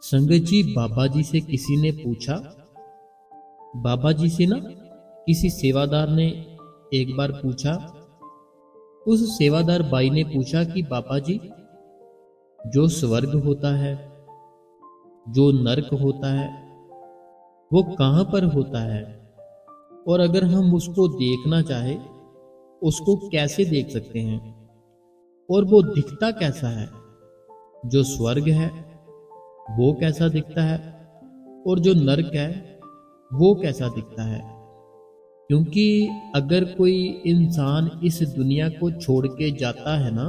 संगत जी, बाबा जी से किसी ने पूछा। बाबा जी से ना किसी सेवादार ने एक बार पूछा। उस सेवादार बाई ने पूछा कि बाबा जी, जो स्वर्ग होता है, जो नरक होता है, वो कहाँ पर होता है? और अगर हम उसको देखना चाहे, उसको कैसे देख सकते हैं? और वो दिखता कैसा है? जो स्वर्ग है वो कैसा दिखता है? और जो नरक है वो कैसा दिखता है? क्योंकि अगर कोई इंसान इस दुनिया को छोड़ के जाता है ना,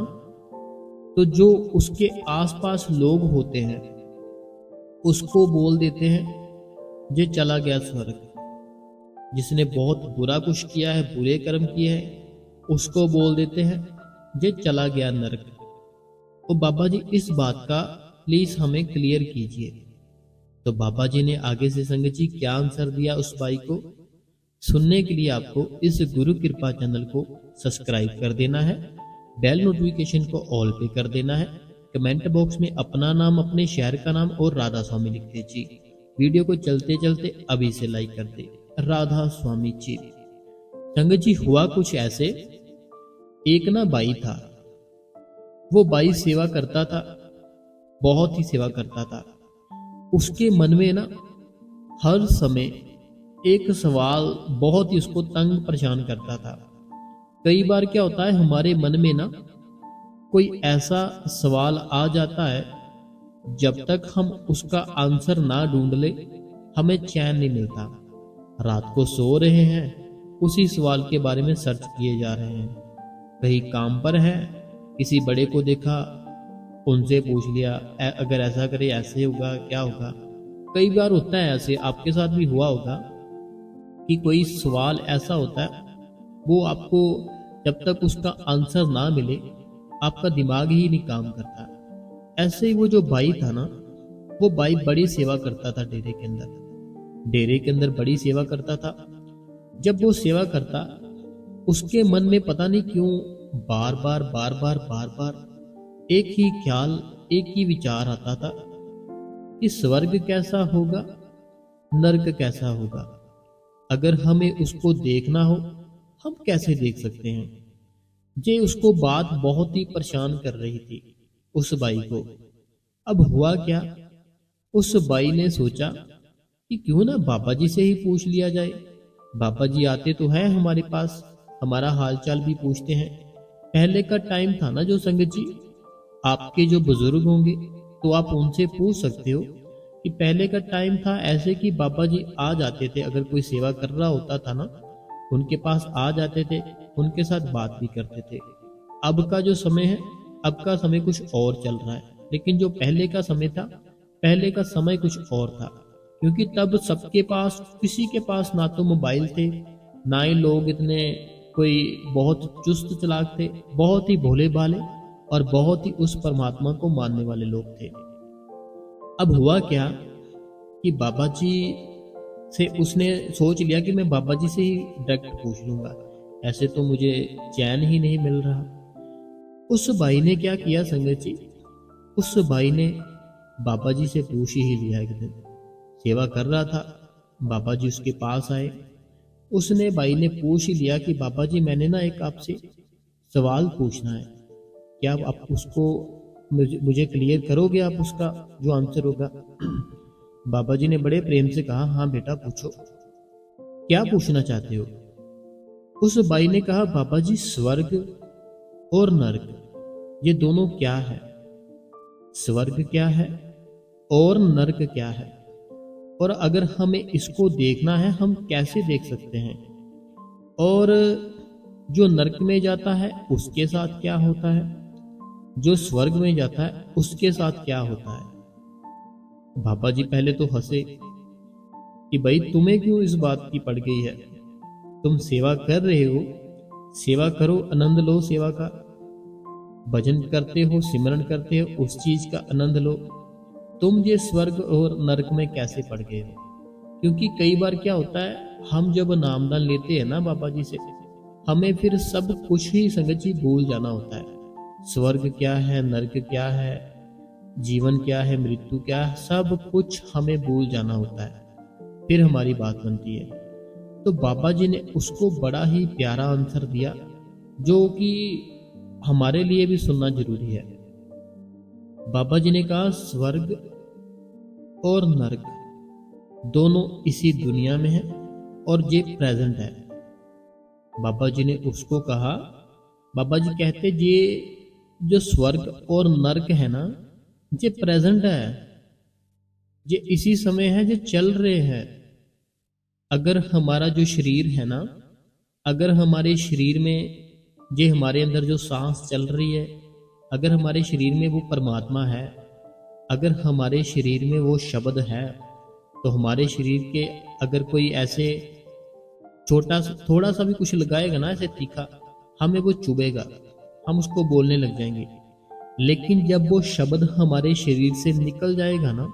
तो जो उसके आसपास लोग होते हैं उसको बोल देते हैं ये चला गया स्वर्ग। जिसने बहुत बुरा कुछ किया है, बुरे कर्म किए हैं, उसको बोल देते हैं ये चला गया नरक। तो बाबा जी इस बात का प्लीज हमें क्लियर कीजिए। तो बाबा जी ने आगे से संगत जी क्या आंसर दिया उस बाई को, सुनने के लिए आपको इस गुरु कृपा चैनल को सब्सक्राइब कर देना है, बेल नोटिफिकेशन को ऑल पे कर देना है, कमेंट बॉक्स में अपना नाम, अपने शहर का नाम और राधा स्वामी लिख दीजिए। वीडियो को चलते चलते अभी से लाइक कर दे। राधा स्वामी जी। संगत जी, हुआ कुछ ऐसे, एक ना बाई था। वो बाई सेवा करता था, बहुत ही सेवा करता था। उसके मन में ना हर समय एक सवाल बहुत ही उसको तंग परेशान करता था। कई बार क्या होता है, हमारे मन में ना कोई ऐसा सवाल आ जाता है, जब तक हम उसका आंसर ना ढूंढ ले हमें चैन नहीं मिलता। रात को सो रहे हैं, उसी सवाल के बारे में सर्च किए जा रहे हैं। कहीं काम पर है, किसी बड़े को देखा, उनसे पूछ लिया अगर ऐसा करे ऐसे होगा, क्या होगा। कई बार होता है ऐसे, आपके साथ भी हुआ होगा कि कोई सवाल ऐसा होता है, वो आपको जब तक उसका आंसर ना मिले आपका दिमाग ही नहीं काम करता। ऐसे ही वो जो भाई था ना, वो भाई बड़ी सेवा करता था डेरे के अंदर। डेरे के अंदर बड़ी सेवा करता था। जब वो सेवा करता, उसके मन में पता नहीं क्यों बार बार एक ही ख्याल, एक ही विचार आता था कि स्वर्ग कैसा होगा, नरक कैसा होगा। अगर हमें उसको देखना हो, हम कैसे देख सकते हैं? ये उसको बात बहुत ही परेशान कर रही थी उस बाई को। अब हुआ क्या, उस बाई ने सोचा कि क्यों ना बाबा जी से ही पूछ लिया जाए। बाबा जी आते तो हैं हमारे पास, हमारा हालचाल भी पूछते हैं। पहले का टाइम था ना जो संगत जी, आपके जो बुजुर्ग होंगे तो आप उनसे पूछ सकते हो कि पहले का टाइम था ऐसे कि बाबा जी आ जाते थे। अगर कोई सेवा कर रहा होता था ना, उनके पास आ जाते थे, उनके साथ बात भी करते थे। अब का जो समय है, अब का समय कुछ और चल रहा है, लेकिन जो पहले का समय था, पहले का समय कुछ और था। क्योंकि तब सबके पास, किसी के पास ना तो मोबाइल थे, ना ही लोग इतने कोई बहुत चुस्त चालाक थे। बहुत ही भोले भाले और बहुत ही उस परमात्मा को मानने वाले लोग थे। अब हुआ क्या कि बाबा जी से उसने सोच लिया कि मैं बाबा जी से ही डायरेक्ट पूछ लूंगा, ऐसे तो मुझे चैन ही नहीं मिल रहा। उस भाई ने क्या किया संगत जी, उस भाई ने बाबा जी से पूछ ही लिया। एक दिन सेवा कर रहा था, बाबा जी उसके पास आए। उसने भाई ने पूछ ही लिया कि बाबा जी, मैंने ना एक आपसे सवाल पूछना है, क्या आप उसको मुझे क्लियर करोगे? आप उसका जो आंसर होगा। बाबा जी ने बड़े प्रेम से कहा, हाँ बेटा पूछो, क्या पूछना चाहते हो? उस भाई ने कहा, बाबा जी स्वर्ग और नरक ये दोनों क्या है? स्वर्ग क्या है और नरक क्या है? और अगर हमें इसको देखना है, हम कैसे देख सकते हैं? और जो नरक में जाता है उसके साथ क्या होता है? जो स्वर्ग में जाता है उसके साथ क्या होता है? बाबा जी पहले तो हंसे कि भाई तुम्हें क्यों इस बात की पड़ गई है? तुम सेवा कर रहे हो, सेवा करो, आनंद लो सेवा का। भजन करते हो, सिमरन करते हो, उस चीज का आनंद लो। तुम ये स्वर्ग और नरक में कैसे पड़ गए हो? क्योंकि कई बार क्या होता है, हम जब नामदान लेते हैं ना बाबा जी से, हमें फिर सब कुछ ही संगत जी भूल जाना होता है। स्वर्ग क्या है, नरक क्या है, जीवन क्या है, मृत्यु क्या है, सब कुछ हमें भूल जाना होता है, फिर हमारी बात बनती है। तो बाबा जी ने उसको बड़ा ही प्यारा आंसर दिया, जो कि हमारे लिए भी सुनना जरूरी है। बाबा जी ने कहा स्वर्ग और नरक दोनों इसी दुनिया में है और ये प्रेजेंट है। बाबा जी ने उसको कहा, बाबा जी कहते ये जो स्वर्ग और नरक है ना, ये प्रेजेंट है, ये इसी समय है, जो चल रहे हैं। अगर हमारा जो शरीर है ना, अगर हमारे शरीर में ये हमारे अंदर जो सांस चल रही है, अगर हमारे शरीर में वो परमात्मा है, अगर हमारे शरीर में वो शब्द है, तो हमारे शरीर के अगर कोई ऐसे छोटा थोड़ा सा भी कुछ लगाएगा ना, ऐसे तीखा, हमें वो चुभेगा, हम उसको बोलने लग जाएंगे। लेकिन जब वो शब्द हमारे शरीर से निकल जाएगा ना,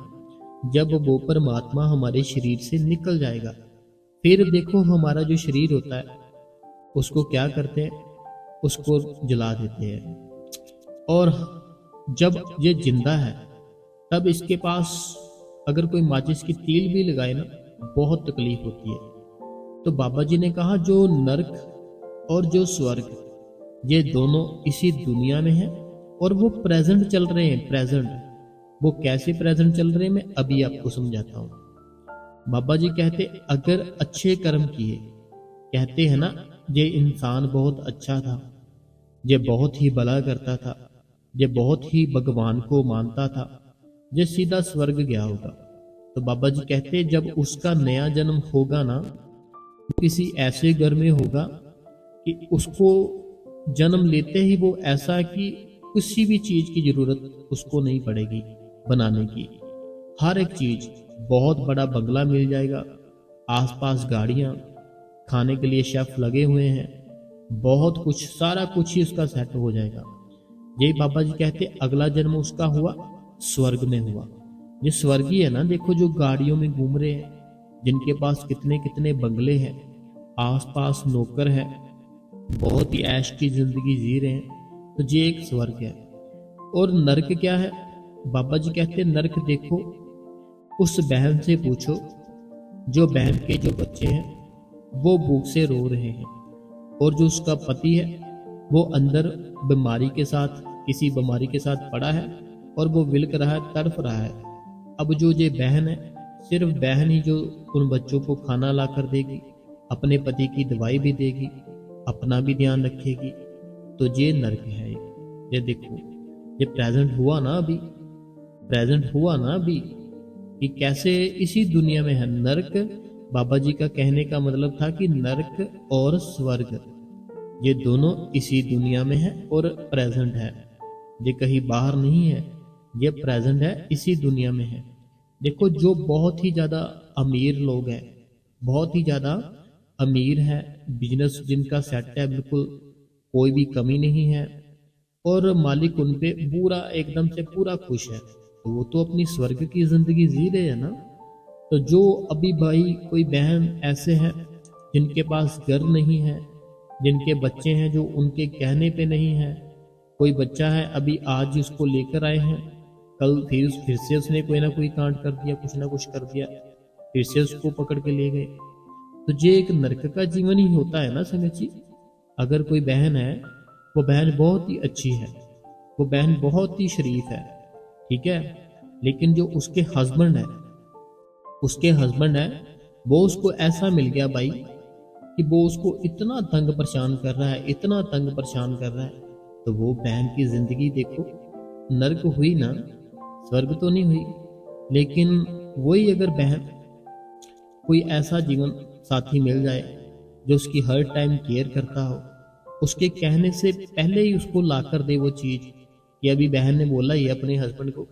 जब वो परमात्मा हमारे शरीर से निकल जाएगा, फिर देखो हमारा जो शरीर होता है उसको क्या करते हैं, उसको जला देते हैं। और जब ये जिंदा है तब इसके पास अगर कोई माचिस की तील भी लगाए ना, बहुत तकलीफ होती है। तो बाबा जी ने कहा जो नरक और जो स्वर्ग, ये दोनों इसी दुनिया में है और वो प्रेजेंट चल रहे हैं। प्रेजेंट वो कैसे प्रेजेंट चल रहे हैं, मैं अभी आपको समझाता हूँ। बाबा जी कहते अगर अच्छे कर्म किए, कहते हैं ना ये इंसान बहुत अच्छा था, ये बहुत ही भला करता था, ये बहुत ही भगवान को मानता था, ये सीधा स्वर्ग गया होगा। तो बाबा जी कहते जब उसका नया जन्म होगा ना, किसी ऐसे घर में होगा कि उसको जन्म लेते ही वो ऐसा कि किसी भी चीज की जरूरत उसको नहीं पड़ेगी बनाने की। हर एक चीज, बहुत बड़ा बंगला मिल जाएगा, आसपास गाड़ियां, खाने के लिए शेफ लगे हुए हैं, बहुत कुछ, सारा कुछ ही उसका सेट हो जाएगा। यही बाबा जी कहते अगला जन्म उसका हुआ स्वर्ग में हुआ। ये स्वर्गीय है ना, देखो जो गाड़ियों में घूम रहे हैं, जिनके पास कितने कितने बंगले हैं, आसपास नौकर है, बहुत ही ऐश की जिंदगी जी रहे हैं, तो ये एक स्वर्ग है। और नरक क्या है, बाबा जी कहते नरक देखो उस बहन से पूछो जो बहन के जो बच्चे हैं वो भूख से रो रहे हैं, और जो उसका पति है वो अंदर बीमारी के साथ, किसी बीमारी के साथ पड़ा है और वो विलक रहा है, तड़फ रहा है। अब जो ये बहन है, सिर्फ बहन ही जो उन बच्चों को खाना ला कर देगी, अपने पति की दवाई भी देगी, अपना भी ध्यान रखेगी, तो ये नरक है। ये देखो, ये प्रेजेंट हुआ ना अभी, प्रेजेंट हुआ ना अभी, कि कैसे इसी दुनिया में है नरक। बाबा जी का कहने का मतलब था कि नरक और स्वर्ग ये दोनों इसी दुनिया में है और प्रेजेंट है, ये कहीं बाहर नहीं है, ये प्रेजेंट है, इसी दुनिया में है। देखो जो बहुत ही ज्यादा अमीर लोग हैं, बहुत ही ज्यादा अमीर है, बिजनेस जिनका सेट है, बिल्कुल कोई भी कमी नहीं है, और मालिक उन पे पूरा एकदम से पूरा खुश है, तो वो तो अपनी स्वर्ग की जिंदगी जी रहे हैं ना। तो जो अभी भाई कोई बहन ऐसे हैं जिनके पास घर नहीं है, जिनके बच्चे हैं जो उनके कहने पे नहीं है, कोई बच्चा है अभी आज उसको लेकर आए हैं, कल फिर से उसने कोई ना कोई कांड कर दिया, कुछ ना कुछ कर दिया, फिर से उसको पकड़ के ले गए, तो ये एक नरक का जीवन ही होता है ना संगत। अगर कोई बहन है, वो बहन बहुत ही अच्छी है, वो बहन बहुत ही शरीफ है, ठीक है, लेकिन जो उसके हस्बैंड है, उसके हस्बैंड है, वो उसको ऐसा मिल गया भाई कि वो उसको इतना तंग परेशान कर रहा है, इतना तंग परेशान कर रहा है, तो वो बहन की जिंदगी देखो नरक हुई ना, स्वर्ग तो नहीं हुई। लेकिन वही अगर बहन कोई ऐसा जीवन साथी मिल जाए जो उसकी हर टाइम केयर करता हो, उसके कहने से पहले ही उसको ला कर दे वो चीज, कि अभी बहन ने बोला ही अपने हस्बैंड को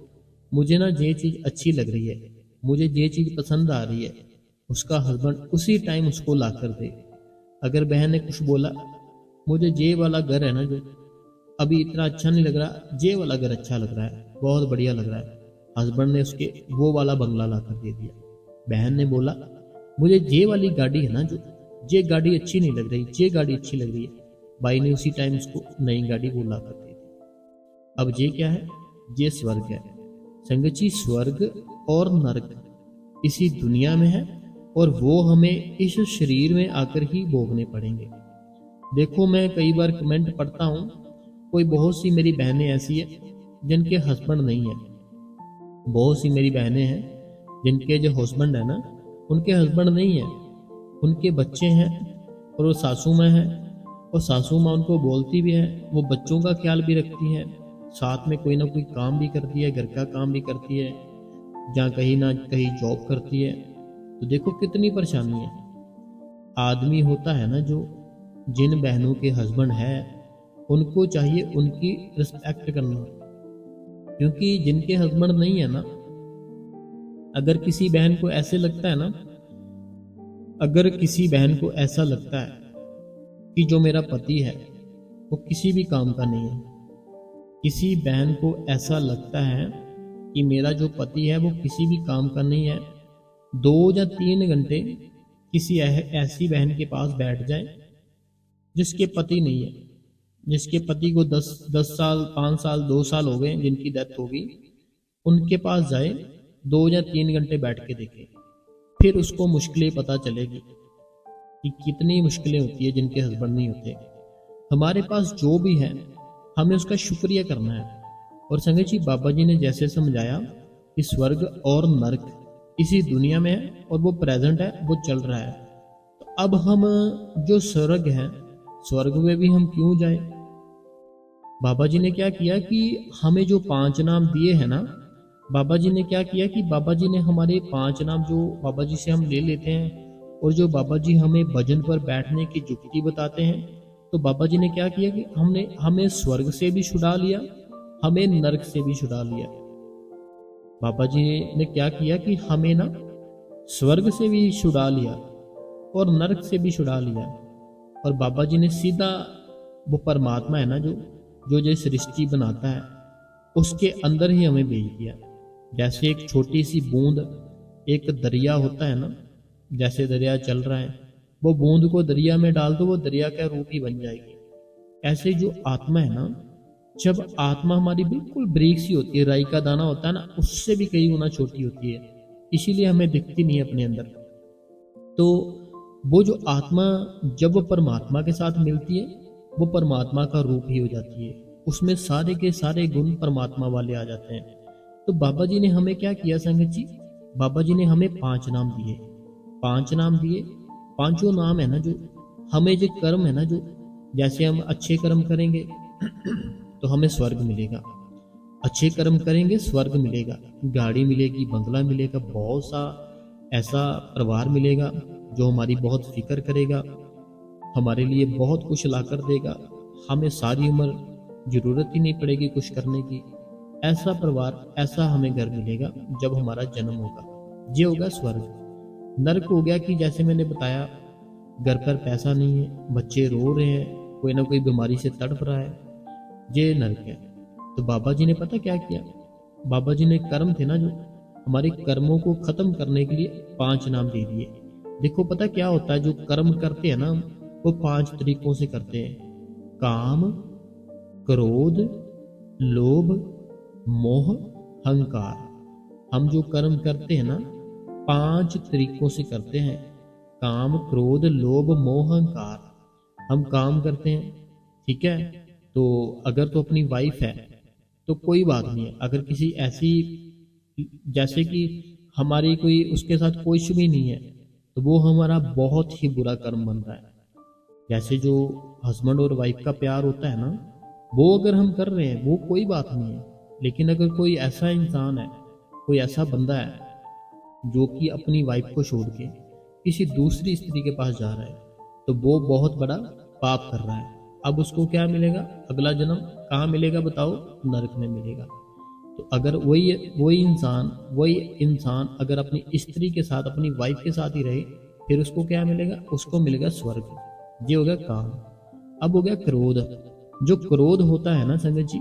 मुझे ना ये चीज अच्छी लग रही है, मुझे ये चीज पसंद आ रही है, उसका हस्बैंड उसी टाइम उसको ला कर दे। अगर बहन ने कुछ बोला मुझे ये वाला घर है ना जो अभी इतना अच्छा नहीं लग रहा, ये वाला घर अच्छा लग रहा है, बहुत बढ़िया लग रहा है, हस्बैंड ने उसके वो वाला बंगला ला कर दे दिया। बहन ने बोला मुझे ये वाली गाड़ी है ना जो, ये गाड़ी अच्छी नहीं लग रही, ये गाड़ी अच्छी लग रही है, भाई ने उसी टाइम उसको नई गाड़ी वो ला कर दे दी। अब ये क्या है, ये स्वर्ग है। संगत जी, स्वर्ग और नरक इसी दुनिया में है और वो हमें इस शरीर में आकर ही भोगने पड़ेंगे। देखो, मैं कई बार कमेंट पढ़ता हूँ, कोई बहुत सी मेरी बहनें ऐसी है जिनके हस्बैंड नहीं है, बहुत सी मेरी बहनें हैं जिनके जो हस्बैंड है ना, उनके हस्बैंड नहीं है, उनके बच्चे हैं और वो सासू माँ है, और सासू माँ उनको बोलती भी है, वो बच्चों का ख्याल भी रखती है, साथ में कोई ना कोई काम भी करती है, घर का काम भी करती है, जहाँ कहीं ना कहीं जॉब करती है। तो देखो कितनी परेशानी है। आदमी होता है ना जो, जिन बहनों के हस्बैंड है उनको चाहिए उनकी रिस्पेक्ट करना, क्योंकि जिनके हस्बैंड नहीं है ना, अगर किसी बहन को ऐसे लगता है ना, अगर किसी बहन को ऐसा लगता है कि जो मेरा पति है वो किसी भी काम का नहीं है, किसी बहन को ऐसा लगता है कि मेरा जो पति है वो किसी भी काम का नहीं है, 2 या 3 घंटे किसी ऐसी बहन के पास बैठ जाए जिसके पति नहीं है, जिसके पति को 10 साल 5 साल 2 साल हो गए, जिनकी डेथ होगी, उनके पास जाए, 2 या 3 घंटे बैठ के देखे, फिर उसको मुश्किलें पता चलेगी कि कितनी मुश्किलें होती है जिनके हस्बैंड नहीं होते। हमारे पास जो भी है हमें उसका शुक्रिया करना है। और संगत जी, बाबा जी ने जैसे समझाया कि स्वर्ग और नरक इसी दुनिया में है और वो प्रेजेंट है, वो चल रहा है। तो अब हम जो स्वर्ग है, स्वर्ग में भी हम क्यों जाए? बाबा जी ने क्या किया कि हमें जो 5 नाम दिए हैं ना, बाबा जी ने क्या किया कि बाबा जी ने हमारे 5 नाम जो बाबा जी से हम ले लेते हैं, और जो बाबा जी हमें भजन पर बैठने की जुक्ति बताते हैं, तो बाबा जी ने क्या किया कि हमें स्वर्ग से भी छुड़ा लिया, हमें नरक से भी छुड़ा लिया। बाबा जी ने क्या किया कि हमें ना स्वर्ग से भी छुड़ा लिया और नरक से भी छुड़ा लिया। और बाबा जी ने सीधा, वो परमात्मा है ना जो सृष्टि बनाता है, उसके अंदर ही हमें भेज दिया। जैसे एक छोटी सी बूंद, एक दरिया होता है ना, जैसे दरिया चल रहा है, वो बूंद को दरिया में डाल दो, वो दरिया का रूप ही बन जाएगी। ऐसे जो आत्मा है ना, जब आत्मा हमारी बिल्कुल ब्रीक सी होती है, राई का दाना होता है ना, उससे भी कई गुना छोटी होती है, इसीलिए हमें दिखती नहीं है अपने अंदर। तो वो जो आत्मा जब वो परमात्मा के साथ मिलती है, वो परमात्मा का रूप ही हो जाती है, उसमें सारे के सारे गुण परमात्मा वाले आ जाते हैं। तो बाबा जी ने हमें क्या किया संगत जी, बाबा जी ने हमें 5 नाम दिए, 5 नाम दिए। 5 नाम है ना, जो हमें जो कर्म है ना, जो जैसे हम अच्छे कर्म करेंगे तो हमें स्वर्ग मिलेगा, अच्छे कर्म करेंगे स्वर्ग मिलेगा, गाड़ी मिलेगी, बंगला मिलेगा, बहुत सा ऐसा परिवार मिलेगा जो हमारी बहुत फिक्र करेगा, हमारे लिए बहुत कुछ ला कर देगा, हमें सारी उम्र जरूरत ही नहीं पड़ेगी कुछ करने की। ऐसा परिवार, ऐसा हमें घर मिलेगा जब हमारा जन्म होगा, ये होगा स्वर्ग। नरक हो गया कि जैसे मैंने बताया, घर पर पैसा नहीं है, बच्चे रो रहे हैं, कोई ना कोई बीमारी से तड़प रहा है, ये नरक है। तो बाबा जी ने पता क्या किया, बाबा जी ने कर्म थे ना, जो हमारे कर्मों को खत्म करने के लिए 5 नाम दे दिए। देखो पता क्या होता है, जो कर्म करते हैं ना, वो 5 तरीकों से करते हैं: काम, क्रोध, लोभ, मोह, अहंकार। हम जो कर्म करते हैं ना, 5 तरीकों से करते हैं: काम, क्रोध, लोभ, मोह, अहंकार। हम काम करते हैं, ठीक है, तो अगर तो अपनी वाइफ है तो कोई बात नहीं है, अगर किसी ऐसी, जैसे कि हमारी कोई उसके साथ कुछ भी नहीं है, तो वो हमारा बहुत ही बुरा कर्म बन रहा है। जैसे जो हस्बैंड और वाइफ का प्यार होता है ना, वो अगर हम कर रहे हैं वो कोई बात नहीं है, लेकिन अगर कोई ऐसा इंसान है, कोई ऐसा बंदा है जो कि अपनी वाइफ को छोड़ के किसी दूसरी स्त्री के पास जा रहा है, तो वो बहुत बड़ा पाप कर रहा है। अब उसको क्या मिलेगा? अगला जन्म कहाँ मिलेगा बताओ? नरक में मिलेगा। तो अगर वही इंसान अगर अपनी स्त्री के साथ, अपनी वाइफ के साथ ही रहे, फिर उसको क्या मिलेगा? उसको मिलेगा स्वर्ग। ये हो गया काम। अब हो गया क्रोध। जो क्रोध होता है ना संगत जी,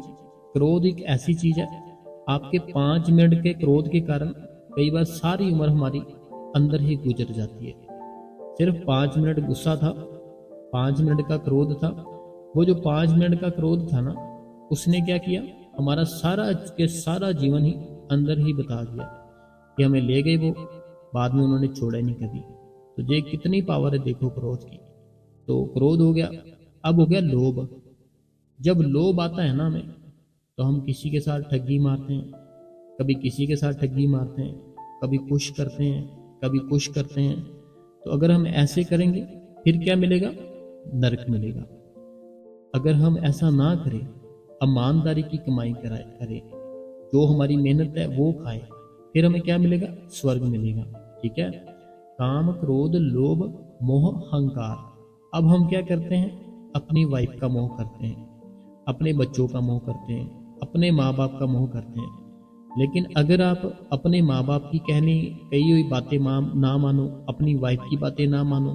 क्रोध एक ऐसी चीज है, आपके 5 मिनट के क्रोध के कारण कई बार सारी उम्र हमारी अंदर ही गुजर जाती है। सिर्फ 5 मिनट गुस्सा था, 5 मिनट का क्रोध था, वो जो 5 मिनट का क्रोध था ना, उसने क्या किया? हमारा सारा के सारा जीवन ही अंदर ही बता दिया कि हमें ले गए वो, बाद में उन्होंने छोड़ा ही नहीं कभी। तो ये कितनी पावर है देखो क्रोध की। तो क्रोध हो गया। अब हो गया लोभ। जब लोभ आता है ना हमें, तो हम किसी के साथ ठगी मारते हैं, कभी किसी के साथ ठगी मारते हैं, कभी पुश करते हैं, कभी पुश करते हैं। तो अगर हम ऐसे करेंगे फिर क्या मिलेगा? नरक मिलेगा। अगर हम ऐसा ना करें, ईमानदारी की कमाई करें, जो हमारी मेहनत है वो खाएं, फिर हमें क्या मिलेगा? स्वर्ग मिलेगा। ठीक है। काम, क्रोध, लोभ, मोह, अहंकार। अब हम क्या करते हैं? अपनी वाइफ का मोह करते हैं, अपने बच्चों का मोह करते हैं, अपने माँ बाप का मोह करते हैं। लेकिन अगर आप अपने माँ बाप की कही हुई बातें ना मानो, अपनी वाइफ की बातें ना मानो,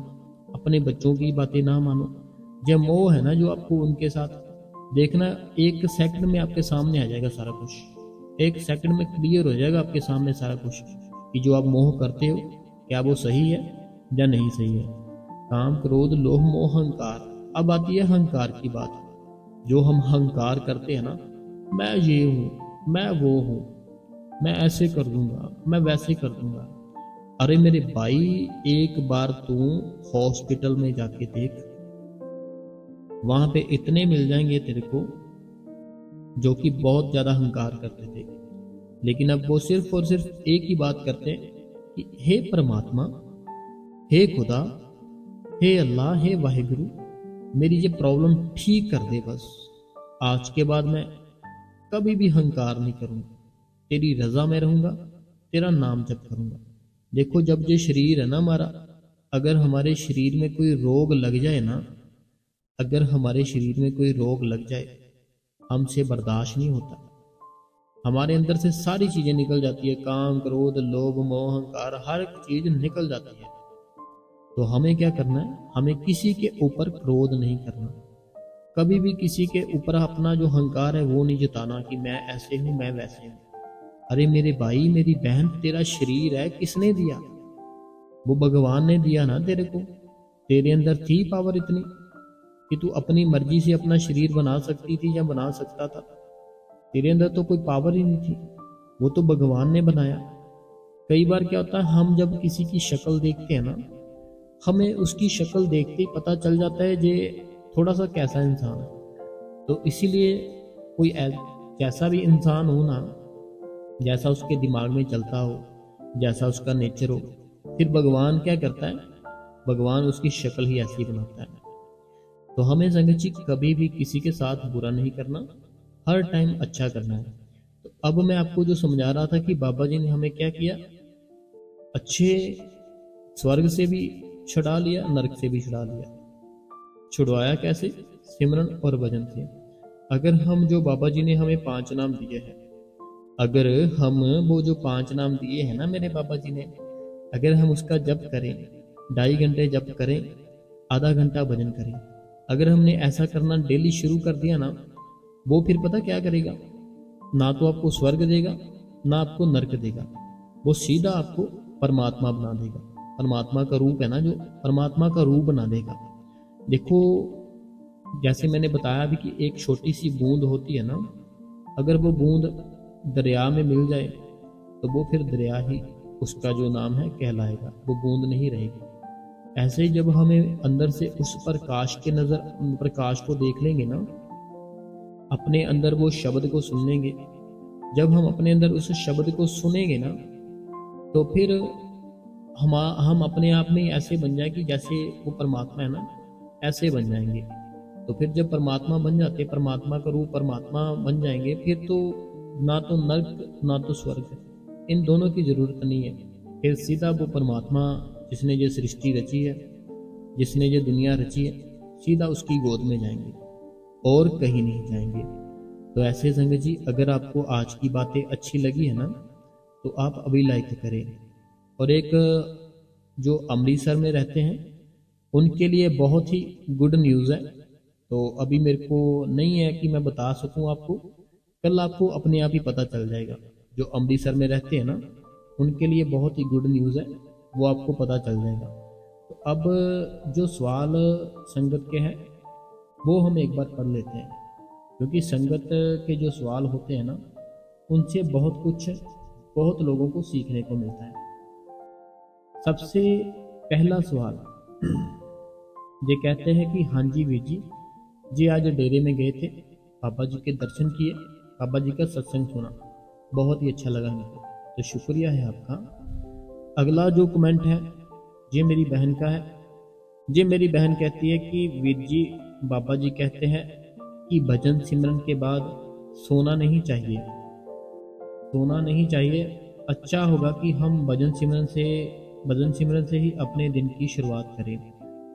अपने बच्चों की बातें ना मानो, जो मोह है ना जो आपको उनके साथ, देखना 1 सेकंड में आपके सामने आ जाएगा सारा कुछ। 1 सेकंड में क्लियर हो जाएगा आपके सामने सारा कुछ कि जो आप मोह करते हो क्या वो सही है या नहीं सही है। काम, क्रोध, लोभ, मोह, अहंकार। अब आती है अहंकार की बात। जो हम अहंकार करते हैं ना, मैं ये हूँ, मैं वो हूँ, मैं ऐसे कर दूंगा, मैं वैसे कर दूंगा। अरे मेरे भाई, एक बार तू हॉस्पिटल में जाके देख, वहां पे इतने मिल जाएंगे तेरे को जो कि बहुत ज्यादा अहंकार करते थे, लेकिन अब वो सिर्फ और सिर्फ एक ही बात करते हैं कि हे परमात्मा, हे खुदा, हे अल्लाह, हे वाहिगुरु, मेरी ये प्रॉब्लम ठीक कर दे बस। आज के बाद मैं कभी भी अहंकार नहीं करूंगा, तेरी रजा में रहूंगा, तेरा नाम जप करूंगा। देखो, जब ये शरीर है ना हमारा, अगर हमारे शरीर में कोई रोग लग जाए ना, अगर हमारे शरीर में कोई रोग लग जाए, हमसे बर्दाश्त नहीं होता। हमारे अंदर से सारी चीजें निकल जाती है, काम, क्रोध, लोभ, मोह, अहंकार, हर एक चीज निकल जाती है। तो हमें क्या करना है? हमें किसी के ऊपर क्रोध नहीं करना, कभी भी किसी के ऊपर अपना जो अहंकार है वो नहीं जताना कि मैं ऐसे हूं, मैं वैसे हूं। अरे मेरे भाई, मेरी बहन, तेरा शरीर है, किसने दिया? वो भगवान ने दिया ना तेरे को। तेरे अंदर थी पावर इतनी कि तू अपनी मर्जी से अपना शरीर बना सकती थी या बना सकता था? तेरे अंदर तो कोई पावर ही नहीं थी, वो तो भगवान ने बनाया। कई बार क्या होता है, हम जब किसी की शक्ल देखते हैं ना, हमें उसकी शक्ल देखते ही पता चल जाता है ये थोड़ा सा कैसा इंसान है। तो इसीलिए कोई जैसा भी इंसान हो ना, जैसा उसके दिमाग में चलता हो, जैसा उसका नेचर हो, फिर भगवान क्या करता है? भगवान उसकी शक्ल ही ऐसी बनाता है। तो हमें संगत जी कभी भी किसी के साथ बुरा नहीं करना, हर टाइम अच्छा करना है। तो अब मैं आपको जो समझा रहा था कि बाबा जी ने हमें क्या किया, अच्छे स्वर्ग से भी छुड़ा लिया, नरक से भी छुड़ा लिया। छुड़वाया कैसे? सिमरन और भजन से। अगर हम जो बाबा जी ने हमें 5 नाम दिए हैं, अगर हम वो जो 5 नाम दिए हैं ना मेरे बाबा जी ने, अगर हम उसका जप करें, 2.5 घंटे जप करें, आधा घंटा भजन करें, अगर हमने ऐसा करना डेली शुरू कर दिया ना, वो फिर पता क्या करेगा? ना तो आपको स्वर्ग देगा, ना आपको नरक देगा, वो सीधा आपको परमात्मा बना देगा। परमात्मा का रूप है ना, जो परमात्मा का रूप बना देगा। देखो, जैसे मैंने बताया भी कि एक छोटी सी बूंद होती है ना, अगर वो बूंद दरिया में मिल जाए तो वो फिर दरिया ही उसका जो नाम है कहलाएगा, वो बूंद नहीं रहेगी। ऐसे ही जब हमें अंदर से उस प्रकाश को देख लेंगे ना, अपने अंदर वो शब्द को सुन लेंगे, जब हम अपने अंदर उस शब्द को सुनेंगे ना, तो फिर हम अपने आप में ऐसे बन जाए कि जैसे वो परमात्मा है ना, ऐसे बन जाएंगे। तो फिर जब परमात्मा बन जाते, परमात्मा का रूप परमात्मा बन जाएंगे, फिर तो ना तो नर्क ना तो स्वर्ग, इन दोनों की जरूरत नहीं है। फिर सीधा वो परमात्मा जिसने ये सृष्टि रची है, जिसने ये दुनिया रची है, सीधा उसकी गोद में जाएंगे और कहीं नहीं जाएंगे। तो ऐसे संगत जी, अगर आपको आज की बातें अच्छी लगी है ना, तो आप अभी लाइक करें। और एक जो अमृतसर में रहते हैं, उनके लिए बहुत ही गुड न्यूज़ है। तो अभी मेरे को नहीं है कि मैं बता सकूं आपको, कल आपको अपने आप ही पता चल जाएगा। जो अमृतसर में रहते हैं ना, उनके लिए बहुत ही गुड न्यूज़ है, वो आपको पता चल जाएगा। तो अब जो सवाल संगत के हैं वो हम एक बार पढ़ लेते हैं, क्योंकि संगत के जो सवाल होते हैं ना, उनसे बहुत कुछ बहुत लोगों को सीखने को मिलता है। सबसे पहला सवाल, ये कहते हैं कि हाँ जी वीर जी आज डेरे में गए थे, बाबा जी के दर्शन किए, बाबा जी का सत्संग सुना, बहुत ही अच्छा लगा मुझे। तो शुक्रिया है आपका। अगला जो कमेंट है ये मेरी बहन का है। ये मेरी बहन कहती है कि वीर जी बाबा जी कहते हैं कि भजन सिमरन के बाद सोना नहीं चाहिए, सोना नहीं चाहिए। अच्छा होगा कि हम भजन सिमरन से ही अपने दिन की शुरुआत करें।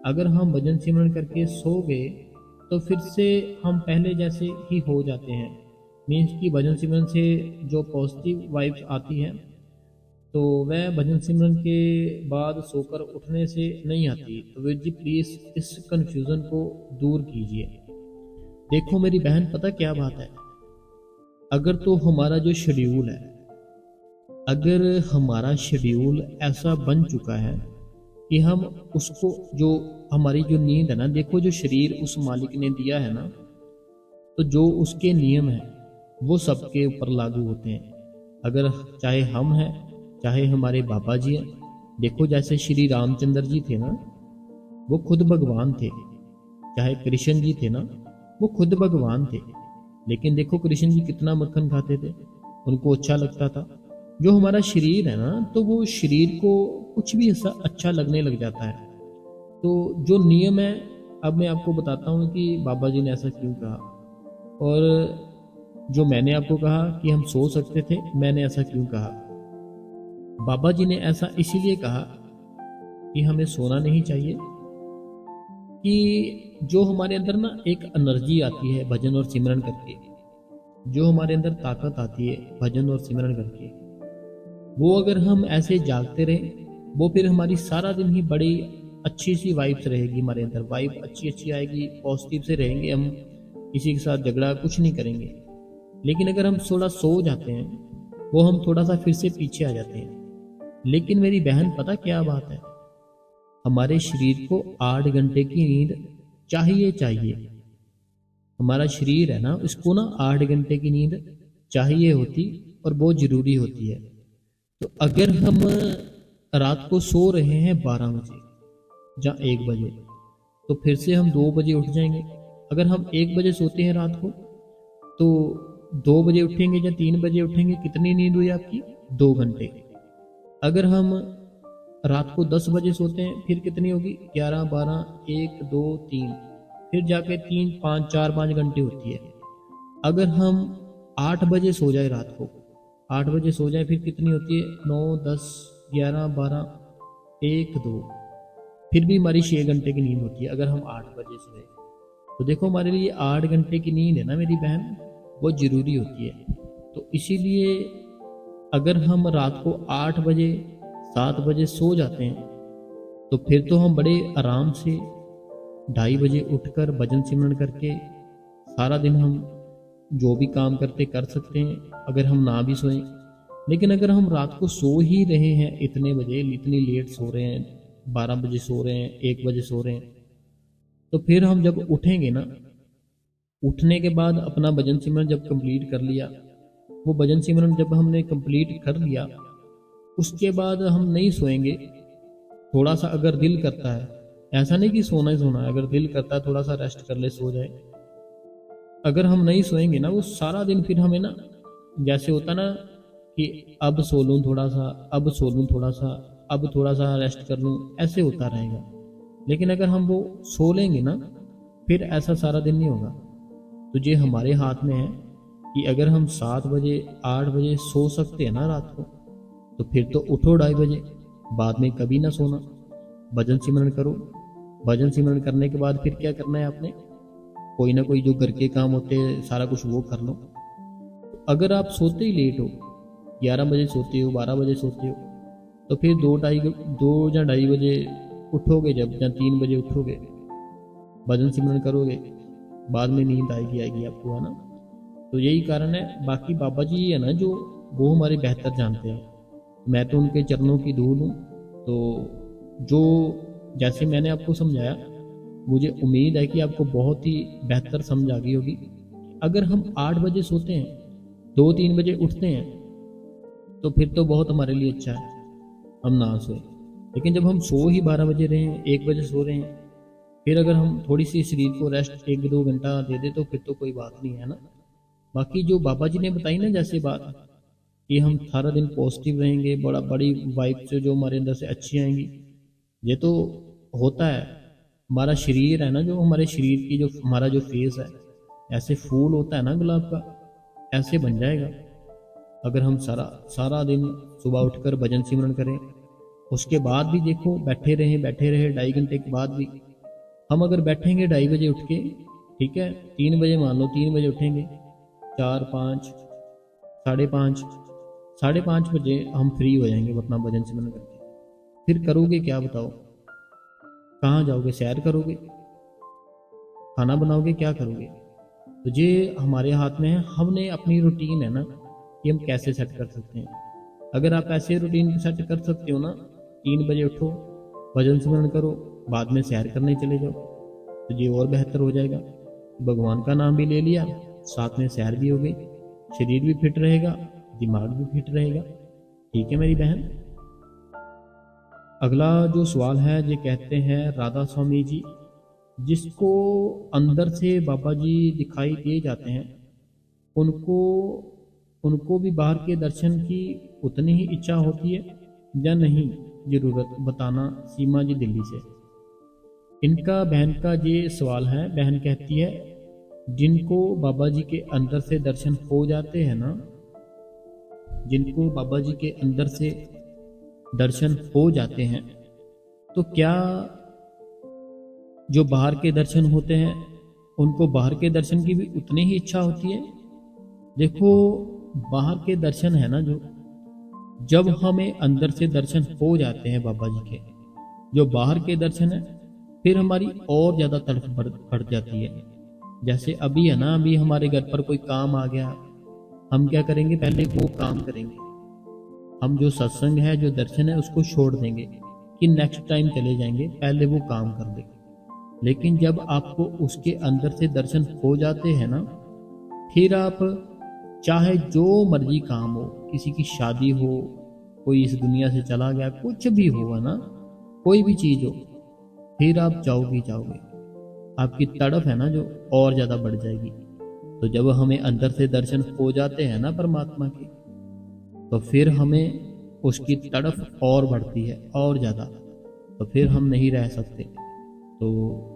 अगर हम भजन सिमरन करके सो गए तो फिर से हम पहले जैसे ही हो जाते हैं। मीन्स कि भजन सिमरन से जो पॉजिटिव वाइब्स आती हैं तो वह भजन सिमरन के बाद सोकर उठने से नहीं आती। तो वीर जी प्लीज़ इस कन्फ्यूज़न को दूर कीजिए। देखो मेरी बहन, पता क्या बात है, अगर तो हमारा जो शेड्यूल है, अगर हमारा शेड्यूल ऐसा बन चुका है कि हम उसको, जो हमारी जो नींद है ना, देखो जो शरीर उस मालिक ने दिया है ना, तो जो उसके नियम हैं वो सबके ऊपर लागू होते हैं। अगर चाहे हम हैं, चाहे हमारे बाबा जी हैं। देखो जैसे श्री रामचंद्र जी थे ना, वो खुद भगवान थे। चाहे कृष्ण जी थे ना, वो खुद भगवान थे। लेकिन देखो कृष्ण जी कितना मक्खन खाते थे, उनको अच्छा लगता था। जो हमारा शरीर है ना, तो वो शरीर को कुछ भी ऐसा अच्छा लगने लग जाता है। तो जो नियम है, अब मैं आपको बताता हूँ कि बाबा जी ने ऐसा क्यों कहा, और जो मैंने आपको कहा कि हम सो सकते थे, मैंने ऐसा क्यों कहा। बाबा जी ने ऐसा इसीलिए कहा कि हमें सोना नहीं चाहिए, कि जो हमारे अंदर ना एक एनर्जी आती है भजन और सिमरन करके, जो हमारे अंदर ताकत आती है भजन और सिमरन करके, वो अगर हम ऐसे जागते रहे, वो फिर हमारी सारा दिन ही बड़ी अच्छी सी वाइब्स रहेगी, हमारे अंदर वाइब अच्छी अच्छी आएगी, पॉजिटिव से रहेंगे हम, किसी के साथ झगड़ा कुछ नहीं करेंगे। लेकिन अगर हम थोड़ा सो जाते हैं, वो हम थोड़ा सा फिर से पीछे आ जाते हैं। लेकिन मेरी बहन, पता क्या बात है, हमारे शरीर को 8 घंटे की नींद चाहिए। हमारा शरीर है ना, इसको ना 8 घंटे की नींद चाहिए होती, और बहुत जरूरी होती है। तो अगर हम रात को सो रहे हैं 12 बजे या 1 बजे, तो फिर से हम 2 बजे उठ जाएंगे। अगर हम 1 बजे सोते हैं रात को, तो 2 बजे उठेंगे या 3 बजे उठेंगे, कितनी नींद हुई आपकी? 2 घंटे। अगर हम रात को 10 बजे सोते हैं, फिर कितनी होगी? 11, 12, 1, 2, 3, फिर जाके 3, 5, 4, 5 घंटे होती है। अगर हम 8 बजे सो जाए, रात को 8 बजे सो जाए, फिर कितनी होती है? 9, 10, 11, 12, 1, 2, फिर भी हमारी 6 घंटे की नींद होती है अगर हम 8 बजे सोए। तो देखो हमारे लिए 8 घंटे की नींद है ना मेरी बहन, बहुत ज़रूरी होती है। तो इसीलिए अगर हम रात को 8 बजे 7 बजे सो जाते हैं, तो फिर तो हम बड़े आराम से 2:30 बजे उठकर भजन सिमरन करके सारा दिन हम जो भी काम करते कर सकते हैं, अगर हम ना भी सोएं। लेकिन अगर हम रात को सो ही रहे हैं इतने बजे, इतनी लेट सो रहे हैं, 12 बजे सो रहे हैं, 1 बजे सो रहे हैं, तो फिर हम जब उठेंगे ना, उठने के बाद अपना भजन सिमरन जब कंप्लीट कर लिया, वो भजन सिमरन जब हमने कंप्लीट कर लिया, उसके बाद हम नहीं सोएंगे। थोड़ा सा अगर दिल करता है, ऐसा नहीं कि सोना ही सोना है, अगर दिल करता है थोड़ा सा रेस्ट कर ले, सो जाए। अगर हम नहीं सोएंगे ना, वो सारा दिन फिर हमें ना, जैसे होता ना कि अब सो लूँ थोड़ा सा, अब सो लूँ थोड़ा सा, अब थोड़ा सा रेस्ट कर लूँ, ऐसे होता रहेगा। लेकिन अगर हम वो सो लेंगे ना, फिर ऐसा सारा दिन नहीं होगा। तो ये हमारे हाथ में है कि अगर हम 7 बजे 8 बजे सो सकते हैं ना रात को, तो फिर तो उठो 2:30 बजे, बाद में कभी ना सोना, भजन सिमरन करो। भजन सिमरन करने के बाद फिर क्या करना है आपने? कोई ना कोई जो घर के काम होते हैं सारा कुछ वो कर लो। अगर आप सोते ही लेट हो, 11 बजे सोते हो, 12 बजे सोते हो, तो फिर 2 या 2:30 बजे उठोगे जब, या 3 बजे उठोगे, भजन सिमरन करोगे, बाद में नींद आएगी आपको, है ना। तो यही कारण है। बाकी बाबा जी है ना, जो वो हमारे बेहतर जानते हैं, मैं तो उनके चरणों की धूल हूँ। तो जो जैसे मैंने आपको समझाया, मुझे उम्मीद है कि आपको बहुत ही बेहतर समझ आ गई होगी। अगर हम 8 बजे सोते हैं, 2-3 बजे उठते हैं, तो फिर तो बहुत हमारे लिए अच्छा है हम ना सोए। लेकिन जब हम सो ही 12 बजे रहे हैं, 1 बजे सो रहे हैं, फिर अगर हम थोड़ी सी शरीर को रेस्ट 1-2 घंटा दे दे तो फिर तो कोई बात नहीं है ना। बाकी जो बाबा जी ने बताई ना जैसे बात कि हम सारा दिन पॉजिटिव रहेंगे, बड़ा बड़ी वाइब से जो हमारे अंदर से अच्छी आएंगी, ये तो होता है। हमारा शरीर है ना, जो हमारे शरीर की जो हमारा जो फेस है, ऐसे फूल होता है ना गुलाब का, ऐसे बन जाएगा। अगर हम सारा सारा दिन सुबह उठकर भजन सिमरन करें, उसके बाद भी देखो बैठे रहे 2.5 घंटे के बाद भी हम अगर बैठेंगे 2:30 बजे उठ के, ठीक है, 3 बजे मान लो 3 बजे उठेंगे, 4, 5, 5:30, 5:30 बजे हम फ्री हो जाएंगे अपना भजन सिमरन करके। फिर करोगे क्या बताओ? कहाँ जाओगे? सैर करोगे? खाना बनाओगे? क्या करोगे? तो ये हमारे हाथ में है। हमने अपनी रूटीन है ना कि हम कैसे सेट कर सकते हैं। अगर आप ऐसे रूटीन सेट कर सकते हो ना, 3 बजे उठो, भजन सिमरन करो, बाद में सैर करने चले जाओ, तो ये और बेहतर हो जाएगा। भगवान का नाम भी ले लिया, साथ में सैर भी हो गई, शरीर भी फिट रहेगा, दिमाग भी फिट रहेगा। ठीक है मेरी बहन। अगला जो सवाल है ये कहते हैं राधा स्वामी जी, जिसको अंदर से बाबा जी दिखाई दिए जाते हैं, उनको उनको भी बाहर के दर्शन की उतनी ही इच्छा होती है या नहीं? जरूरत बताना। सीमा जी दिल्ली से। इनका बहन का ये सवाल है। बहन कहती है जिनको बाबा जी के अंदर से दर्शन हो जाते हैं ना, जिनको बाबा जी के अंदर से दर्शन हो जाते हैं, तो क्या जो बाहर के दर्शन होते हैं उनको बाहर के दर्शन की भी उतनी ही इच्छा होती है? देखो, बाहर के दर्शन है ना, जो जब हमें अंदर से दर्शन हो जाते हैं बाबा जी के, जो बाहर के दर्शन है, फिर हमारी और ज्यादा तड़प बढ़ जाती है। जैसे अभी है ना, अभी हमारे घर पर कोई काम आ गया, हम क्या करेंगे? पहले वो काम करेंगे। हम जो सत्संग है, जो दर्शन है, उसको छोड़ देंगे कि नेक्स्ट टाइम चले जाएंगे, पहले वो काम कर लेंगे। लेकिन जब आपको उसके अंदर से दर्शन हो जाते हैं ना, फिर आप चाहे जो मर्जी काम हो, किसी की शादी हो, कोई इस दुनिया से चला गया, कुछ भी होगा ना, कोई भी चीज हो, फिर आप जाओगे जाओगे, आपकी तड़प है ना जो और ज्यादा बढ़ जाएगी। तो जब हमें अंदर से दर्शन हो जाते हैं ना परमात्मा के, तो फिर हमें उसकी तड़प और बढ़ती है और ज्यादा, तो फिर हम नहीं रह सकते। तो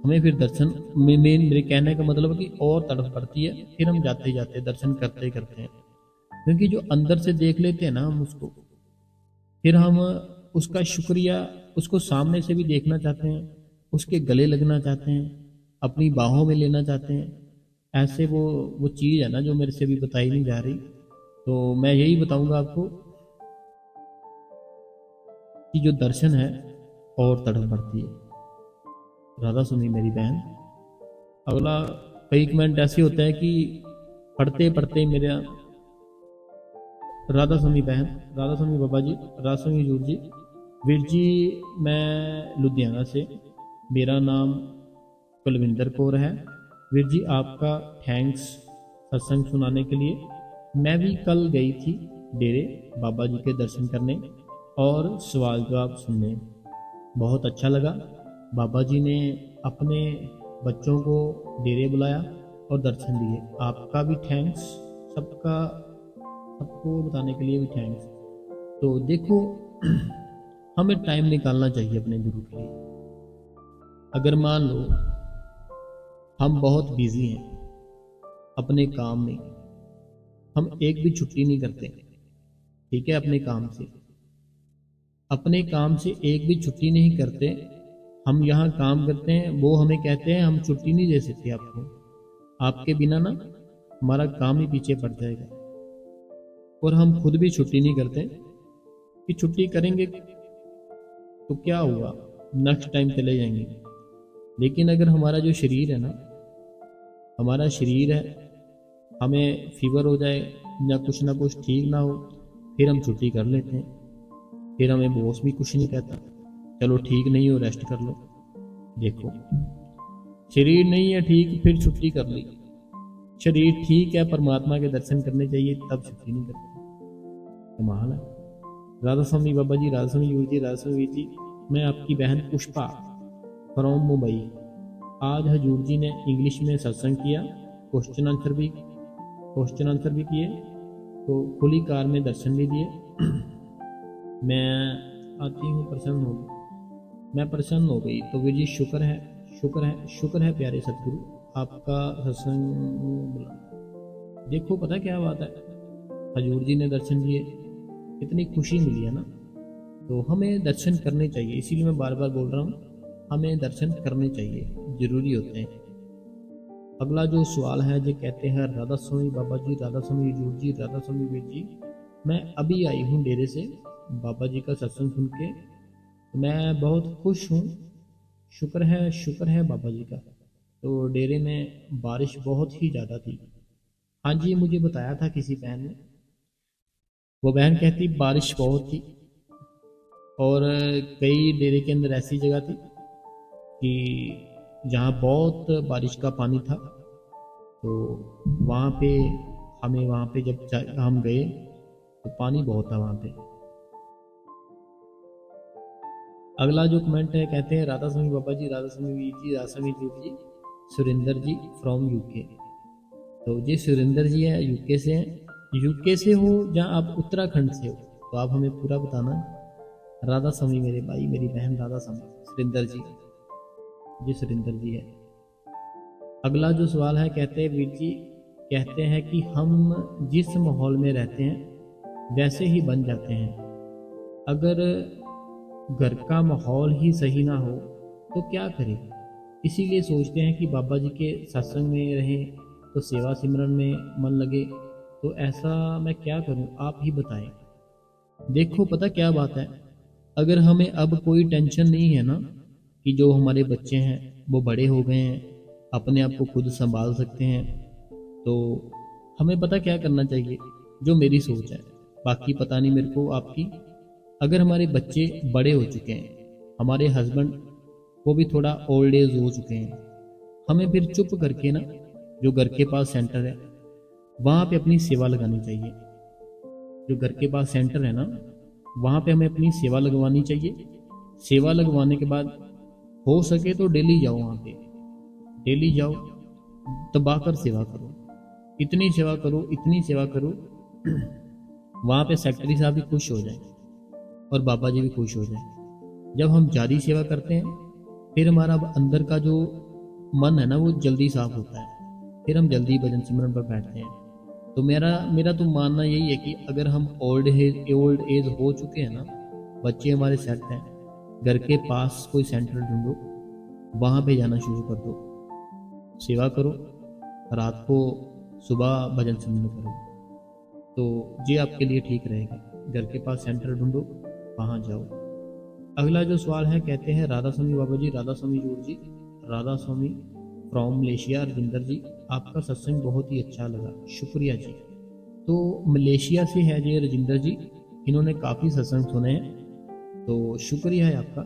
हमें फिर दर्शन में मेरे कहने का मतलब है कि और तड़प बढ़ती है, फिर हम जाते जाते दर्शन करते करते हैं। क्योंकि जो अंदर से देख लेते हैं ना हम उसको, फिर हम उसका शुक्रिया, उसको सामने से भी देखना चाहते हैं, उसके गले लगना चाहते हैं, अपनी बाहों में लेना चाहते हैं। ऐसे वो चीज़ है ना जो मेरे से भी बताई नहीं जा रही। तो मैं यही बताऊंगा आपको कि जो दर्शन है और तड़प बढ़ती है। राधा सुनी मेरी बहन। अगला कई कमेंट ऐसे होते हैं कि पढ़ते पढ़ते मेरा राधा स्वामी बहन, राधा स्वामी बाबा जी, राधा स्वामी हजूर जी, वीर जी, मैं लुधियाना से, मेरा नाम कुलविंदर कौर है। वीर जी आपका थैंक्स सत्संग सुनाने के लिए। मैं भी कल गई थी डेरे बाबा जी के दर्शन करने और सवाल जवाब सुनने, बहुत अच्छा लगा। बाबा जी ने अपने बच्चों को डेरे बुलाया और दर्शन दिए। आपका भी थैंक्स, सबका सबको बताने के लिए भी थैंक्स। तो देखो, हमें टाइम निकालना चाहिए अपने गुरु के लिए। अगर मान लो हम बहुत बिजी हैं अपने काम में, हम एक भी छुट्टी नहीं करते, ठीक है, अपने काम से एक भी छुट्टी नहीं करते, हम यहाँ काम करते हैं, वो हमें कहते हैं हम छुट्टी नहीं दे सकते आपको, आपके बिना ना हमारा काम ही पीछे पड़ जाएगा। और हम खुद भी छुट्टी नहीं करते कि छुट्टी करेंगे तो क्या हुआ, नेक्स्ट टाइम चले जाएंगे। लेकिन अगर हमारा जो शरीर है ना, हमारा शरीर है, हमें फीवर हो जाए या कुछ ना कुछ ठीक ना हो, फिर हम छुट्टी कर लेते हैं, फिर हमें बॉस भी कुछ नहीं कहता, चलो ठीक नहीं हो रेस्ट कर लो। देखो, शरीर नहीं है ठीक, फिर छुट्टी कर ली। शरीर ठीक है, परमात्मा के दर्शन करने चाहिए, तब छुट्टी नहीं करते। कमाल है। राधा स्वामी बाबा जी, राधा स्वामी वीर जी, राधा स्वामी वीर जी, मैं आपकी बहन पुष्पा फ्रॉम मुंबई। आज हजूर जी ने इंग्लिश में सत्संग किया, क्वेश्चन आंसर भी किए, तो खुली कार में दर्शन भी दिए। मैं आती हूँ मैं प्रसन्न हो गई। तो वीर जी शुक्र है प्यारे सतगुरु, आपका सत्संग। देखो पता क्या बात है, हजूर जी ने दर्शन दिए, इतनी खुशी मिली है ना, तो हमें दर्शन करने चाहिए। इसीलिए मैं बार बार बोल रहा हूँ, हमें दर्शन करने चाहिए, जरूरी होते हैं। अगला जो सवाल है, जो कहते हैं राधा स्वामी बाबा जी, राधा स्वामी हजूर जी, राधा स्वामी वीर जी, मैं अभी आई हूँ डेरे से बाबा जी का सत्संग सुन के, मैं बहुत खुश हूँ। शुक्र है बाबा जी का। तो डेरे में बारिश बहुत ही ज़्यादा थी। हाँ जी, मुझे बताया था किसी बहन ने, वो बहन कहती बारिश बहुत थी, और कई डेरे के अंदर ऐसी जगह थी कि जहाँ बहुत बारिश का पानी था। तो वहाँ पे जब हम गए तो पानी बहुत था वहाँ पे। अगला जो कमेंट है, कहते हैं राधा स्वामी बाबा जी, राधा स्वामी वीर जी, राधा स्वामी वीर जी, सुरेंद्र जी फ्रॉम यूके। तो जी सुरेंद्र जी है यूके से हैं। यूके से हो या आप उत्तराखंड से हो, तो आप हमें पूरा बताना। राधा स्वामी मेरे भाई, मेरी बहन राधा स्वामी, सुरेंद्र जी सुरेंद्र जी है। अगला जो सवाल है, कहते हैं वीर जी, कहते हैं कि हम जिस माहौल में रहते हैं वैसे ही बन जाते हैं। अगर घर का माहौल ही सही ना हो तो क्या करें? इसीलिए सोचते हैं कि बाबा जी के सत्संग में रहें तो सेवा सिमरन में मन लगे। तो ऐसा मैं क्या करूं, आप ही बताएं। देखो पता क्या बात है, अगर हमें अब कोई टेंशन नहीं है ना, कि जो हमारे बच्चे हैं वो बड़े हो गए हैं, अपने आप को खुद संभाल सकते हैं, तो हमें पता क्या करना चाहिए, जो मेरी सोच है, बाकी पता नहीं मेरे को आपकी। अगर हमारे बच्चे बड़े हो चुके हैं, हमारे हस्बैंड वो भी थोड़ा ओल्ड एज हो चुके हैं, हमें फिर चुप करके ना, जो घर के पास सेंटर है वहाँ पे अपनी सेवा लगानी चाहिए। जो घर के पास सेंटर है ना, वहाँ पे हमें अपनी सेवा लगवानी चाहिए। सेवा लगवाने के बाद हो सके तो डेली जाओ, वहाँ पे डेली जाओ, दबाकर सेवा करो, इतनी सेवा करो वहाँ पे सेक्रेटरी साहब भी खुश हो जाए और बाबा जी भी खुश हो जाए। जब हम ज़्यादा सेवा करते हैं, फिर हमारा अंदर का जो मन है ना, वो जल्दी साफ होता है, फिर हम जल्दी भजन सिमरन पर बैठते हैं। तो मेरा तो मानना यही है कि अगर हम ओल्ड एज हो चुके हैं ना, बच्चे हमारे सेट हैं, घर के पास कोई सेंटर ढूंढो, वहाँ पे जाना शुरू कर दो, सेवा करो, रात को सुबह भजन सिमरन करो, तो ये आपके लिए ठीक रहेगा। घर के पास सेंटर ढूंढो, वहाँ जाओ। अगला जो सवाल है, कहते हैं राधा स्वामी बाबा जी, राधा स्वामी जोर जी, राधा स्वामी फ्रॉम मलेशिया, रजिंदर जी, आपका सत्संग बहुत ही अच्छा लगा, शुक्रिया जी। तो मलेशिया से है जी रजिंदर जी, इन्होंने काफ़ी सत्संग सुने हैं, तो शुक्रिया है आपका।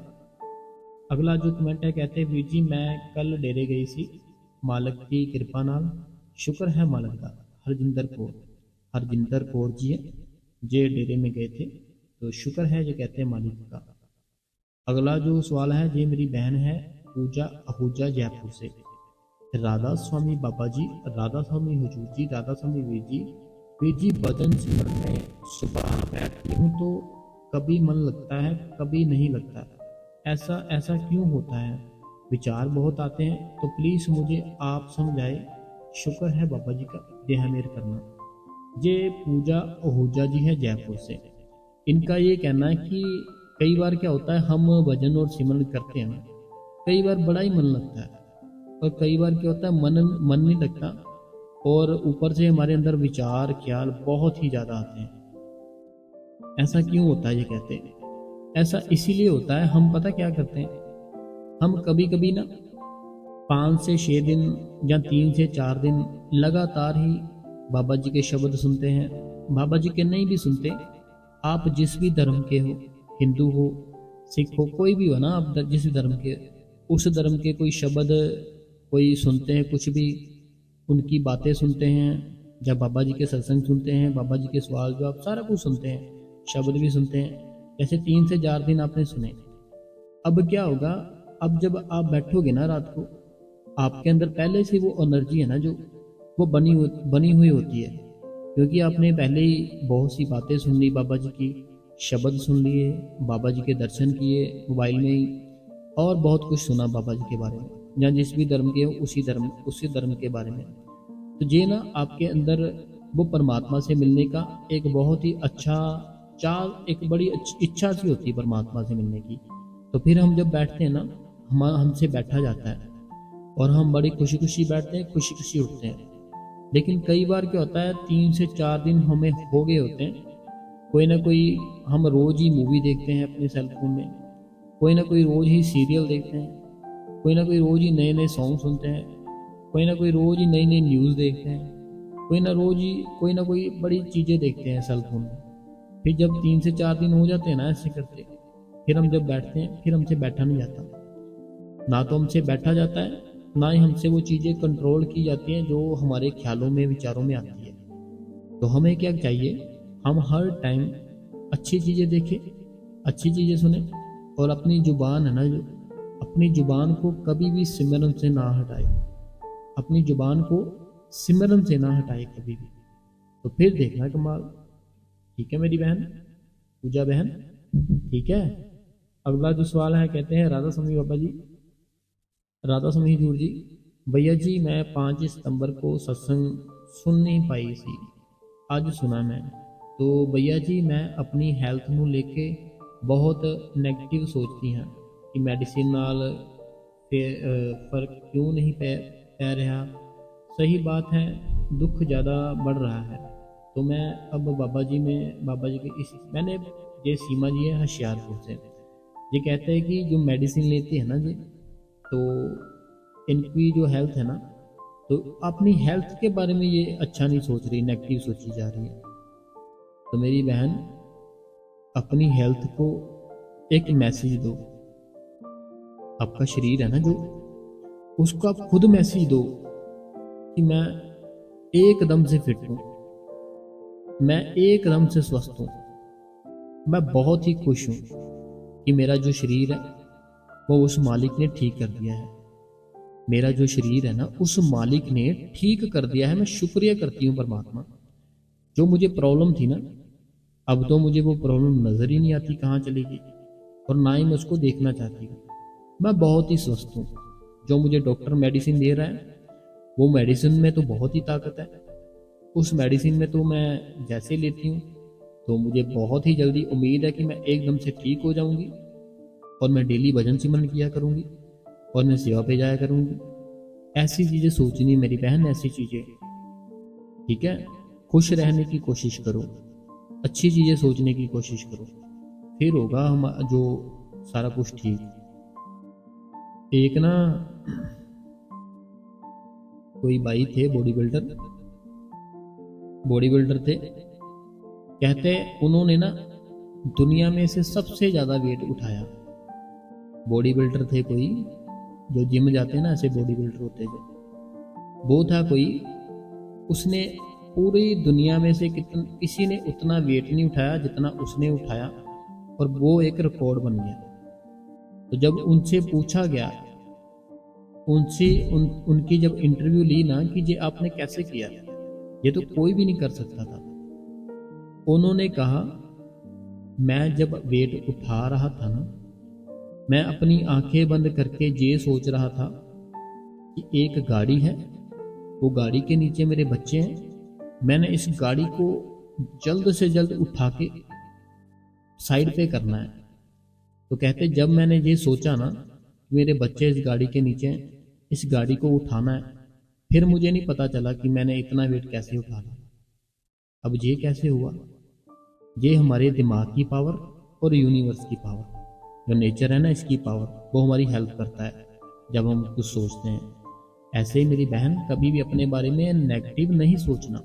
अगला जो कमेंट है, कहते हैं वीर जी मैं कल डेरे गई सी, मालक की किरपा नाल, शुक्र है मालक का। हरजिंदर कौर जी है, जे डेरे में गए थे, तो शुक्र है जो कहते हैं मालिक का। अगला जो सवाल है, ये मेरी बहन है पूजा आहूजा जयपुर से। राधा स्वामी बाबा जी, राधा स्वामी हुजूर जी, राधा स्वामी वीर जी भजन सिमरन में सुबह बैठती हूँ तो कभी मन लगता है, कभी नहीं लगता, ऐसा क्यों होता है? विचार बहुत आते हैं, तो प्लीज़ मुझे आप समझाए, शुक्र है बाबा जी का, देह मेर करना। ये पूजा आहूजा जी है जयपुर से। इनका ये कहना है कि कई बार क्या होता है, हम भजन और सिमरन करते हैं ना, कई बार बड़ा ही मन लगता है, और कई बार क्या होता है मन नहीं लगता, और ऊपर से हमारे अंदर विचार ख्याल बहुत ही ज़्यादा आते हैं। ऐसा क्यों होता है? ये कहते हैं ऐसा इसीलिए होता है, हम पता क्या करते हैं, हम कभी कभी ना 5 से 6 दिन या 3 से 4 दिन लगातार ही बाबा जी के शब्द सुनते हैं। बाबा जी के नहीं भी सुनते, आप जिस भी धर्म के हो, हिंदू हो, सिख हो, कोई भी हो ना, आप जिस भी धर्म के, उस धर्म के कोई शब्द कोई सुनते हैं, कुछ भी उनकी बातें सुनते हैं, जब बाबा जी के सत्संग सुनते हैं, बाबा जी के सवाल जवाब सारा कुछ सुनते हैं, शब्द भी सुनते हैं, जैसे 3 से 4 दिन आपने सुने। अब क्या होगा, अब जब आप बैठोगे ना रात को, आपके अंदर पहले से वो एनर्जी है ना जो वो बनी हुई होती है, क्योंकि आपने पहले ही बहुत सी बातें सुन ली बाबा जी की, शब्द सुन लिए, बाबा जी के दर्शन किए मोबाइल में ही, और बहुत कुछ सुना बाबा जी के बारे में, या जिस भी धर्म के हो उसी धर्म के बारे में। तो ये ना आपके अंदर वो परमात्मा से मिलने का एक बहुत ही अच्छा चाल, एक बड़ी अच्छी इच्छा सी होती है परमात्मा से मिलने की। तो फिर हम जब बैठते हैं ना, हमसे बैठा जाता है और हम बड़ी खुशी खुशी बैठते हैं, खुशी खुशी उठते हैं। लेकिन कई बार क्या होता है, 3 से 4 दिन हमें हो गए होते हैं, कोई ना कोई हम रोज़ ही मूवी देखते हैं अपने सेल फोन में, कोई ना कोई रोज़ ही सीरियल देखते हैं, कोई ना कोई रोज़ ही नए नए सॉन्ग सुनते हैं, कोई ना कोई रोज़ ही नई नई न्यूज़ देखते हैं, कोई ना कोई बड़ी चीज़ें देखते हैं सेल फोन में। फिर जब 3 से 4 दिन हो जाते हैं ना ऐसे करते, फिर हम जब बैठते हैं, फिर हमसे बैठा नहीं जाता, ना तो हमसे बैठा जाता है, ना ही हमसे वो चीज़ें कंट्रोल की जाती हैं जो हमारे ख्यालों में विचारों में आती है। तो हमें क्या चाहिए, हम हर टाइम अच्छी चीज़ें देखें, अच्छी चीज़ें सुने, और अपनी जुबान है ना जो, अपनी जुबान को कभी भी सिमरन से ना हटाए, अपनी जुबान को सिमरन से ना हटाए कभी भी। तो फिर देखना कमाल। ठीक है मेरी बहन पूजा बहन, ठीक है। अगला जो सवाल है, कहते हैं राधा स्वामी बाबा जी, राधा स्वामी हजूर जी, भैया जी मैं 5 सितंबर को सत्संग सुन नहीं पाई सी, ਅੱਜ सुना मैं। तो भैया जी मैं अपनी हैल्थ ਨੂੰ लेके बहुत नैगेटिव सोचती हाँ कि मैडिसिन नाल फर्क क्यों नहीं पै रहा। सही बात है, दुख ज़्यादा बढ़ रहा है। तो मैं अब बाबा जी के इस मैंने ये सीमा जी है होशियारपुर से, ये कहते हैं कि जो मेडिसिन लेते हैं ना जी, तो इनकी जो हेल्थ है ना, तो अपनी हेल्थ के बारे में ये अच्छा नहीं सोच रही, नेगेटिव सोची जा रही है। तो मेरी बहन अपनी हेल्थ को एक मैसेज दो, आपका शरीर है ना जो, उसको आप खुद मैसेज दो कि मैं एकदम से फिट हूँ, मैं एकदम से स्वस्थ हूँ, मैं बहुत ही खुश हूँ कि मेरा जो शरीर है वो उस मालिक ने ठीक कर दिया है। मेरा जो शरीर है ना उस मालिक ने ठीक कर दिया है। मैं शुक्रिया करती हूँ परमात्मा। जो मुझे प्रॉब्लम थी ना, अब तो मुझे वो प्रॉब्लम नज़र ही नहीं आती कहाँ चली गई, और ना ही मैं उसको देखना चाहती हूँ। मैं बहुत ही स्वस्थ हूँ। जो मुझे डॉक्टर मेडिसिन दे रहा है, वो मेडिसिन में तो बहुत ही ताकत है। उस मेडिसिन में तो मैं जैसे लेती हूँ तो मुझे बहुत ही जल्दी उम्मीद है कि मैं एकदम से ठीक हो जाऊंगी, और मैं डेली भजन सिमरन किया करूंगी, और मैं सेवा पे जाया करूंगी। ऐसी चीज़ें सोचनी मेरी बहन, ऐसी चीज़ें, ठीक है। खुश रहने की कोशिश करो, अच्छी चीज़ें सोचने की कोशिश करो, फिर होगा हम जो सारा कुछ ठीक। एक ना कोई भाई थे, बॉडी बिल्डर थे, कहते उन्होंने ना दुनिया में से सबसे ज़्यादा वेट उठाया। बॉडी बिल्डर थे कोई, जो जिम जाते हैं ना, ऐसे बॉडी बिल्डर होते थे। वो था कोई, उसने पूरी दुनिया में से किसी ने उतना वेट नहीं उठाया जितना उसने उठाया, और वो एक रिकॉर्ड बन गया। तो जब उनसे पूछा गया, उनकी जब इंटरव्यू ली ना कि ये आपने कैसे किया, ये तो कोई भी नहीं कर सकता था। उन्होंने कहा मैं जब वेट उठा रहा था ना, मैं अपनी आंखें बंद करके ये सोच रहा था कि एक गाड़ी है, वो गाड़ी के नीचे मेरे बच्चे हैं, मैंने इस गाड़ी को जल्द से जल्द उठा के साइड पे करना है। तो कहते जब मैंने ये सोचा ना कि मेरे बच्चे इस गाड़ी के नीचे हैं, इस गाड़ी को उठाना है, फिर मुझे नहीं पता चला कि मैंने इतना वेट कैसे उठा लिया। अब ये कैसे हुआ? ये हमारे दिमाग की पावर और यूनिवर्स की पावर, जो नेचर है ना, इसकी पावर, वो हमारी हेल्प करता है जब हम कुछ सोचते हैं। ऐसे ही मेरी बहन, कभी भी अपने बारे में नेगेटिव नहीं सोचना,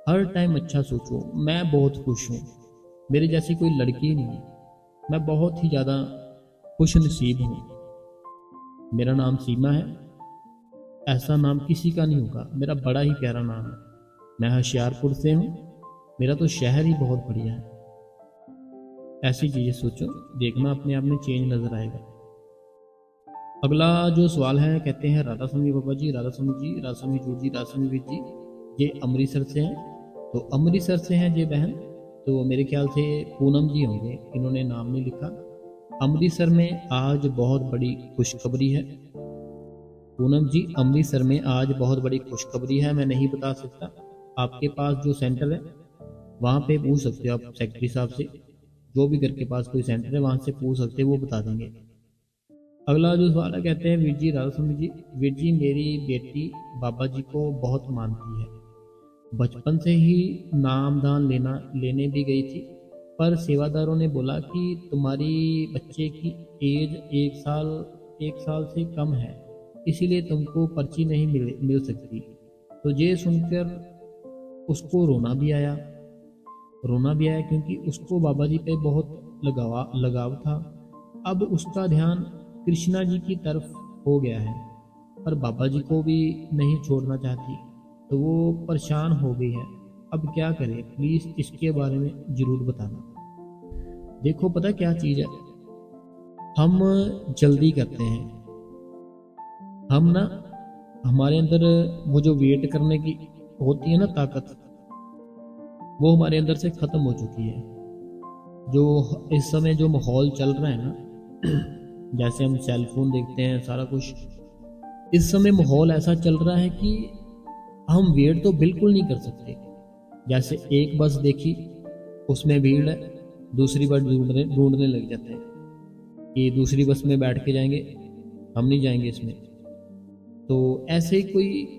हर टाइम अच्छा सोचो। मैं बहुत खुश हूँ, मेरे जैसी कोई लड़की नहीं है, मैं बहुत ही ज़्यादा खुश नसीब हूँ। मेरा नाम सीमा है, ऐसा नाम किसी का नहीं होगा, मेरा बड़ा ही प्यारा नाम है। मैं होशियारपुर से हूँ, मेरा तो शहर ही बहुत बढ़िया है। ऐसी चीज़ें सोचो, देखना अपने आप में चेंज नज़र आएगा। अगला जो सवाल है, कहते हैं राधा स्वामी बाबा जी, राधा स्वामी जी, राधा स्वामी जूर जी, राधा स्वामी वीर जी, ये अमृतसर से हैं। तो अमृतसर से हैं ये बहन, तो मेरे ख्याल से पूनम जी होंगे, इन्होंने नाम नहीं लिखा। अमृतसर में आज बहुत बड़ी खुशखबरी है। पूनम जी, अमृतसर में आज बहुत बड़ी खुशखबरी है, मैं नहीं बता सकता। आपके पास जो सेंटर है वहाँ पे पूछ सकते हो आप सेक्रेटरी साहब से, जो भी घर के पास कोई सेंटर है वहाँ से पूछ सकते हो, वो बता देंगे। अगला जो सवाल है, कहते हैं वीर जी, राधा स्वामी जी, वीर जी मेरी बेटी बाबा जी को बहुत मानती है, बचपन से ही नामदान लेने भी गई थी, पर सेवादारों ने बोला कि तुम्हारी बच्चे की एज एक साल से कम है, इसीलिए तुमको पर्ची नहीं मिल सकती। तो ये सुनकर उसको रोना भी आया क्योंकि उसको बाबा जी पे बहुत लगाव था। अब उसका ध्यान कृष्णा जी की तरफ हो गया है, पर बाबा जी को भी नहीं छोड़ना चाहती, तो वो परेशान हो गई है। अब क्या करें, प्लीज़ इसके बारे में ज़रूर बताना। देखो पता क्या चीज़ है, हम जल्दी करते हैं, हम ना, हमारे अंदर वो जो वेट करने की होती है ना ताकत, वो हमारे अंदर से ख़त्म हो चुकी है। जो इस समय जो माहौल चल रहा है ना, जैसे हम सेल फोन देखते हैं, सारा कुछ, इस समय माहौल ऐसा चल रहा है कि हम वेट तो बिल्कुल नहीं कर सकते। जैसे एक बस देखी, उसमें भीड़ है, दूसरी बस ढूंढने लग जाते हैं कि दूसरी बस में बैठ के जाएंगे, हम नहीं जाएंगे इसमें। तो ऐसे ही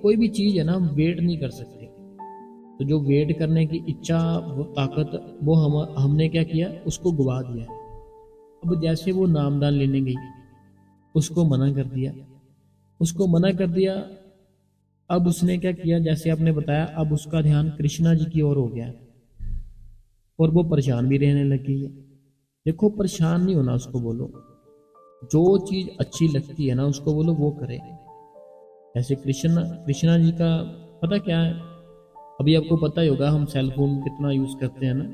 कोई भी चीज़ है ना, हम वेट नहीं कर सकते। तो जो वेट करने की इच्छा, वो ताकत, वो हमने क्या किया, उसको गवा दिया। अब जैसे वो नामदान लेने गई, उसको मना कर दिया। अब उसने क्या किया, जैसे आपने बताया, अब उसका ध्यान कृष्णा जी की ओर हो गया और वो परेशान भी रहने लगी है। देखो परेशान नहीं होना, उसको बोलो जो चीज़ अच्छी लगती है ना, उसको बोलो वो करे। ऐसे कृष्णा जी का पता क्या है, अभी आपको पता ही होगा, हम सेल फोन कितना यूज़ करते हैं ना,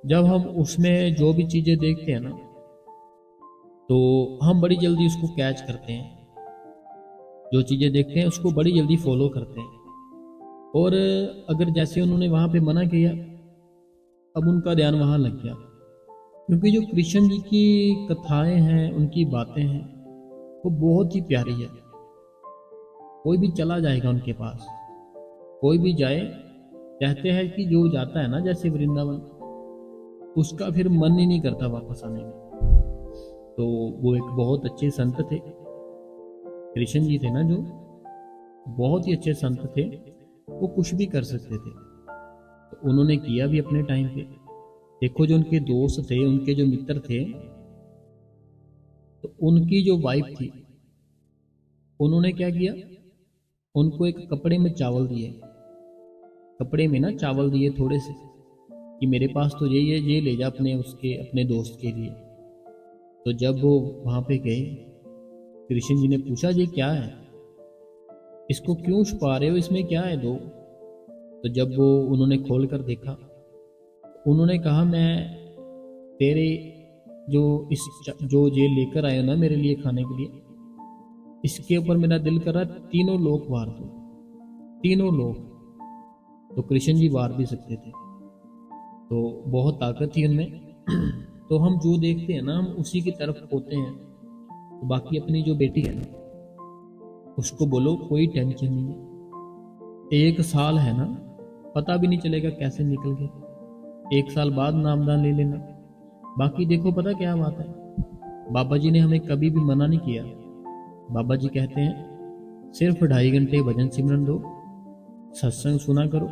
जब हम उसमें जो भी चीज़ें देखते हैं ना, तो हम बड़ी जल्दी उसको कैच करते हैं। जो चीज़ें देखते हैं उसको बड़ी जल्दी फॉलो करते हैं। और अगर जैसे उन्होंने वहाँ पे मना किया, अब उनका ध्यान वहाँ लग गया, क्योंकि जो कृष्ण जी की कथाएं हैं, उनकी बातें हैं, वो बहुत ही प्यारी है। कोई भी चला जाएगा उनके पास, कोई भी जाए, कहते हैं कि जो जाता है ना जैसे वृंदावन, उसका फिर मन ही नहीं करता वापस आने में। तो वो एक बहुत अच्छे संत थे, कृष्ण जी थे ना, जो बहुत ही अच्छे संत थे, वो कुछ भी कर सकते थे, तो उन्होंने किया भी अपने टाइम पे। देखो जो उनके दोस्त थे, उनके जो मित्र थे, तो उनकी जो वाइफ थी, उन्होंने क्या किया, उनको एक कपड़े में चावल दिए, कपड़े में ना चावल दिए थोड़े से, कि मेरे पास तो ये ले जा अपने दोस्त के लिए। तो जब वो वहाँ पे गए, कृष्ण जी ने पूछा ये क्या है, इसको क्यों छुपा रहे हो, इसमें क्या है दो। तो जब वो उन्होंने खोल कर देखा, उन्होंने कहा मैं तेरे जो ये लेकर आए हो ना मेरे लिए खाने के लिए, इसके ऊपर मेरा दिल कर रहा है तीनों लोग वार दो, तीनों लोग। तो कृष्ण जी वार भी सकते थे, तो बहुत ताकत थी उनमें। तो हम जो देखते हैं ना, हम उसी की तरफ होते हैं। तो बाकी अपनी जो बेटी है ना, उसको बोलो कोई टेंशन नहीं है, 1 साल है ना, पता भी नहीं चलेगा कैसे निकल गए। 1 साल बाद नामदान ले लेना। बाकी देखो पता क्या बात है, बाबा जी ने हमें कभी भी मना नहीं किया। बाबा जी कहते हैं सिर्फ 2.5 घंटे भजन सिमरन दो, सत्संग सुना करो।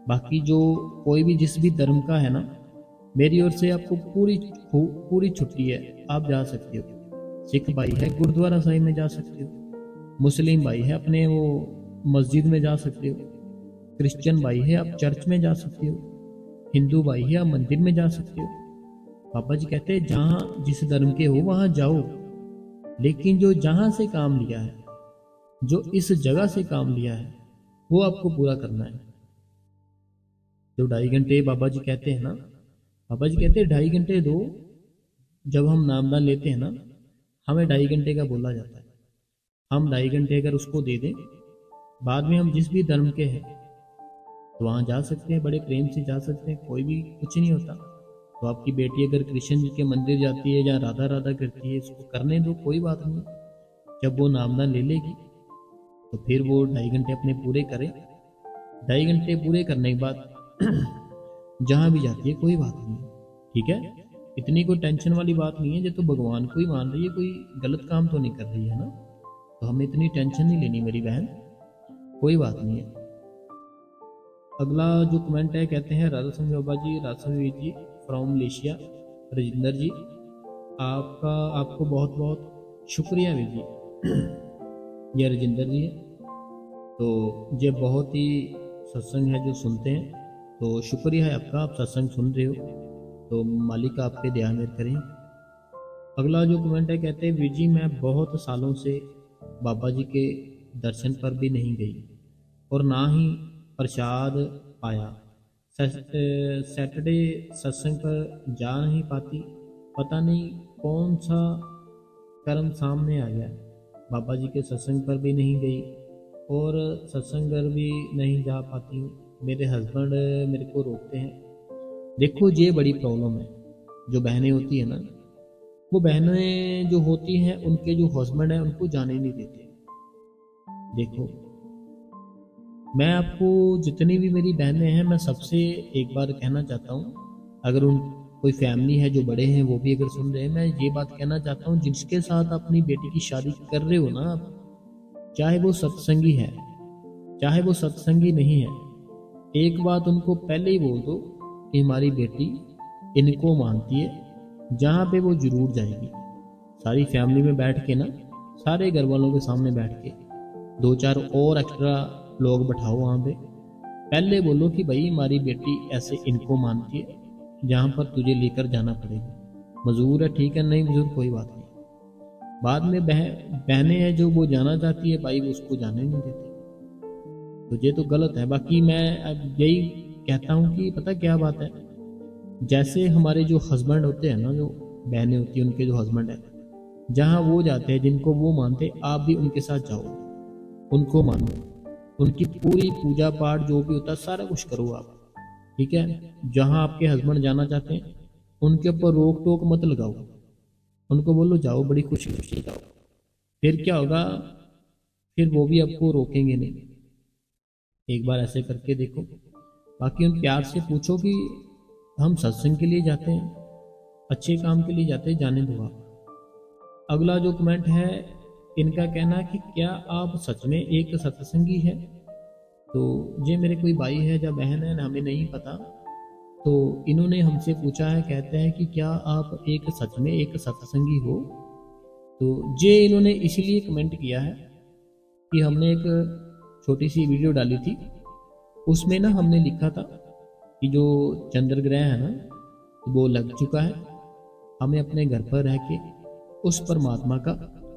बाकी जो कोई भी जिस भी धर्म का है ना, मेरी ओर से आपको पूरी छुट्टी है, आप जा सकते हो। सिख भाई है गुरुद्वारा साहिब में जा सकते हो, मुस्लिम भाई है अपने वो मस्जिद में जा सकते हो, क्रिश्चियन भाई है आप चर्च में जा सकते हो, हिंदू भाई है आप मंदिर में जा सकते हो। बाबा जी कहते हैं जहाँ जिस धर्म के हो वहाँ जाओ, लेकिन जो जहाँ से काम लिया है, जो इस जगह से काम लिया है, वो आपको पूरा करना है। जो 2.5 घंटे बाबा जी कहते हैं ना, पापा जी कहते 2.5 घंटे दो, जब हम नामदान लेते हैं ना, हमें 2.5 घंटे का बोला जाता है। हम 2.5 घंटे अगर उसको दे दें, बाद में हम जिस भी धर्म के हैं तो वहाँ जा सकते हैं, बड़े प्रेम से जा सकते हैं, कोई भी कुछ नहीं होता। तो आपकी बेटी अगर कृष्ण जी के मंदिर जाती है या राधा राधा करती है, उसको करने दो, कोई बात नहीं। जब वो नामदान ले लेगी तो फिर वो 2.5 घंटे अपने पूरे करे। 2.5 घंटे पूरे करने के बाद जहाँ भी जाती है कोई बात नहीं, ठीक है। इतनी कोई टेंशन वाली बात नहीं है, ये तो भगवान को ही मान रही है, कोई गलत काम तो नहीं कर रही है ना, तो हमें इतनी टेंशन नहीं लेनी मेरी बहन, कोई बात नहीं है। अगला जो कमेंट है, कहते हैं राधा स्वामी बाबा जी, राधा स्वामी जी फ्रॉम मलेशिया, राजिंदर जी, आपको बहुत बहुत शुक्रिया वीर जी। ये राजिंदर जी है, तो ये बहुत ही सत्संग है जो सुनते हैं, तो शुक्रिया है आपका, आप सत्संग सुन रहे हो, तो मालिक आप पे ध्यान करें। अगला जो कमेंट है, कहते हैं वीर जी मैं बहुत सालों से बाबा जी के दर्शन पर भी नहीं गई और ना ही प्रसाद पाया, सैटरडे सत्संग पर जा नहीं पाती, पता नहीं कौन सा कर्म सामने आ गया, बाबा जी के सत्संग पर भी नहीं गई और सत्संग पर भी नहीं जा पाती हूँ, मेरे हस्बैंड मेरे को रोकते हैं। देखो ये बड़ी प्रॉब्लम है, जो बहनें होती है ना, वो बहनें जो होती हैं उनके जो हस्बैंड हैं उनको जाने नहीं देते। देखो मैं आपको जितनी भी मेरी बहनें हैं, मैं सबसे एक बार कहना चाहता हूँ, अगर उन कोई फैमिली है जो बड़े हैं वो भी अगर सुन रहे हैं, मैं ये बात कहना चाहता हूँ, जिसके साथ अपनी बेटी की शादी कर रहे हो ना आप, चाहे वो सत्संगी है चाहे वो सत्संगी नहीं है, एक बात उनको पहले ही बोल दो कि हमारी बेटी इनको मानती है, जहाँ पे वो जरूर जाएगी। सारी फैमिली में बैठ के ना, सारे घर वालों के सामने बैठ के 2-4 और एक्स्ट्रा लोग बैठाओ वहाँ पे, पहले बोलो कि भाई हमारी बेटी ऐसे इनको मानती है, जहाँ पर तुझे लेकर जाना पड़ेगा, मजबूर है ठीक है, नहीं मजबूर कोई बात नहीं। बाद में बहनें हैं जो वो जाना चाहती है, भाई वो उसको जाने नहीं देते, तो ये तो गलत है। बाकी मैं अब यही कहता हूँ कि पता क्या बात है, जैसे हमारे जो हस्बैंड होते हैं ना, जो बहनें होती हैं उनके जो हस्बैंड है, जहाँ वो जाते हैं जिनको वो मानते, आप भी उनके साथ जाओ, उनको मानो, उनकी पूरी पूजा पाठ जो भी होता है सारा कुछ करो आप, ठीक है। जहाँ आपके हस्बैंड जाना चाहते हैं उनके ऊपर रोक टोक मत लगाओ, उनको बोलो जाओ, बड़ी खुशी खुशी जाओ। फिर क्या होगा, फिर वो भी आपको रोकेंगे नहीं। एक बार ऐसे करके देखो। बाकी उन प्यार से पूछो कि हम सत्संग के लिए जाते हैं, अच्छे काम के लिए जाते हैं, जाने दो आप। अगला जो कमेंट है, इनका कहना कि क्या आप सच में एक सत्संगी है, तो ये मेरे कोई भाई है या बहन है, हमें नहीं पता, तो इन्होंने हमसे पूछा है, कहते हैं कि क्या आप एक सच में एक सत्संगी हो। तो ये इन्होंने इसलिए कमेंट किया है कि हमने एक छोटी सी वीडियो डाली थी, उसमें ना हमने लिखा था कि जो चंद्र ग्रह है ना वो लग चुका है, हमें अपने घर पर रह के उस परमात्मा का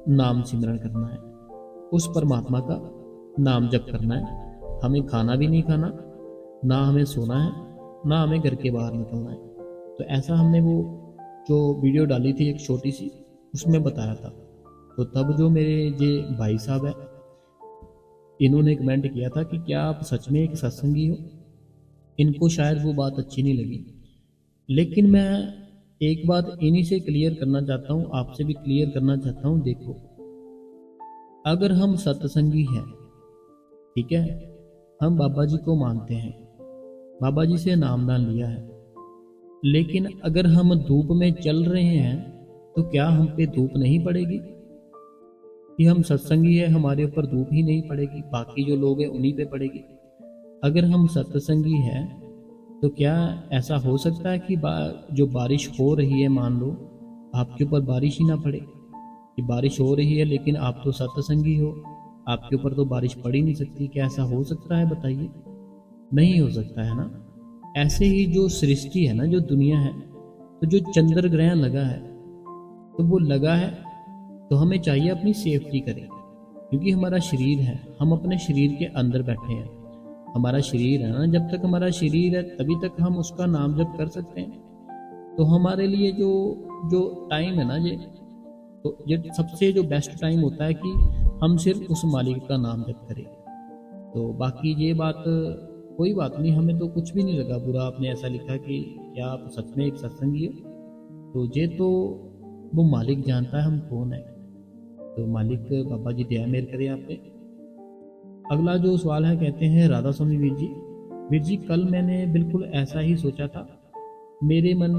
नाम सिमरण करना है, उस परमात्मा का नाम जप करना है, हमें खाना भी नहीं खाना, ना हमें सोना है, ना हमें घर के बाहर निकलना है। तो ऐसा हमने वो जो वीडियो डाली थी एक छोटी सी, उसमें बताया था। तो तब जो मेरे ये भाई साहब है, इन्होंने कमेंट किया था कि क्या आप सच में एक सत्संगी हो। इनको शायद वो बात अच्छी नहीं लगी, लेकिन मैं एक बात इन्हीं से क्लियर करना चाहता हूँ, आपसे भी क्लियर करना चाहता हूँ। देखो, अगर हम सत्संगी हैं, ठीक है, हम बाबा जी को मानते हैं, बाबा जी से नामदान लिया है, लेकिन अगर हम धूप में चल रहे हैं तो क्या हम पे धूप नहीं पड़ेगी? कि हम सत्संगी है, हमारे ऊपर धूप ही नहीं पड़ेगी, बाकी जो लोग हैं उन्हीं पे पड़ेगी। अगर हम सत्संगी हैं तो क्या ऐसा हो सकता है कि जो बारिश हो रही है, मान लो आपके ऊपर बारिश ही ना पड़े, कि बारिश हो रही है लेकिन आप तो सत्संगी हो, आपके ऊपर तो बारिश पड़ ही नहीं सकती? क्या ऐसा हो सकता है? बताइए, नहीं हो सकता है ना। ऐसे ही जो सृष्टि है ना, जो दुनिया है, तो जो चंद्र ग्रहण लगा है, तो वो लगा है तो हमें चाहिए अपनी सेफ्टी करें, क्योंकि हमारा शरीर है, हम अपने शरीर के अंदर बैठे हैं, हमारा शरीर है ना, जब तक हमारा शरीर है तभी तक हम उसका नाम जप कर सकते हैं। तो हमारे लिए जो जो टाइम है ना ये सबसे जो बेस्ट टाइम होता है कि हम सिर्फ उस मालिक का नाम जप करें। तो बाकी ये बात कोई बात नहीं, हमें तो कुछ भी नहीं लगा बुरा। आपने ऐसा लिखा कि क्या आप सच में एक सत्संगी हो, तो ये तो वो मालिक जानता है हम कौन है। तो मालिक बाबा जी दया मेहर करे आप पे। अगला जो सवाल है, कहते हैं राधा स्वामी वीर जी कल मैंने बिल्कुल ऐसा ही सोचा था। मेरा मन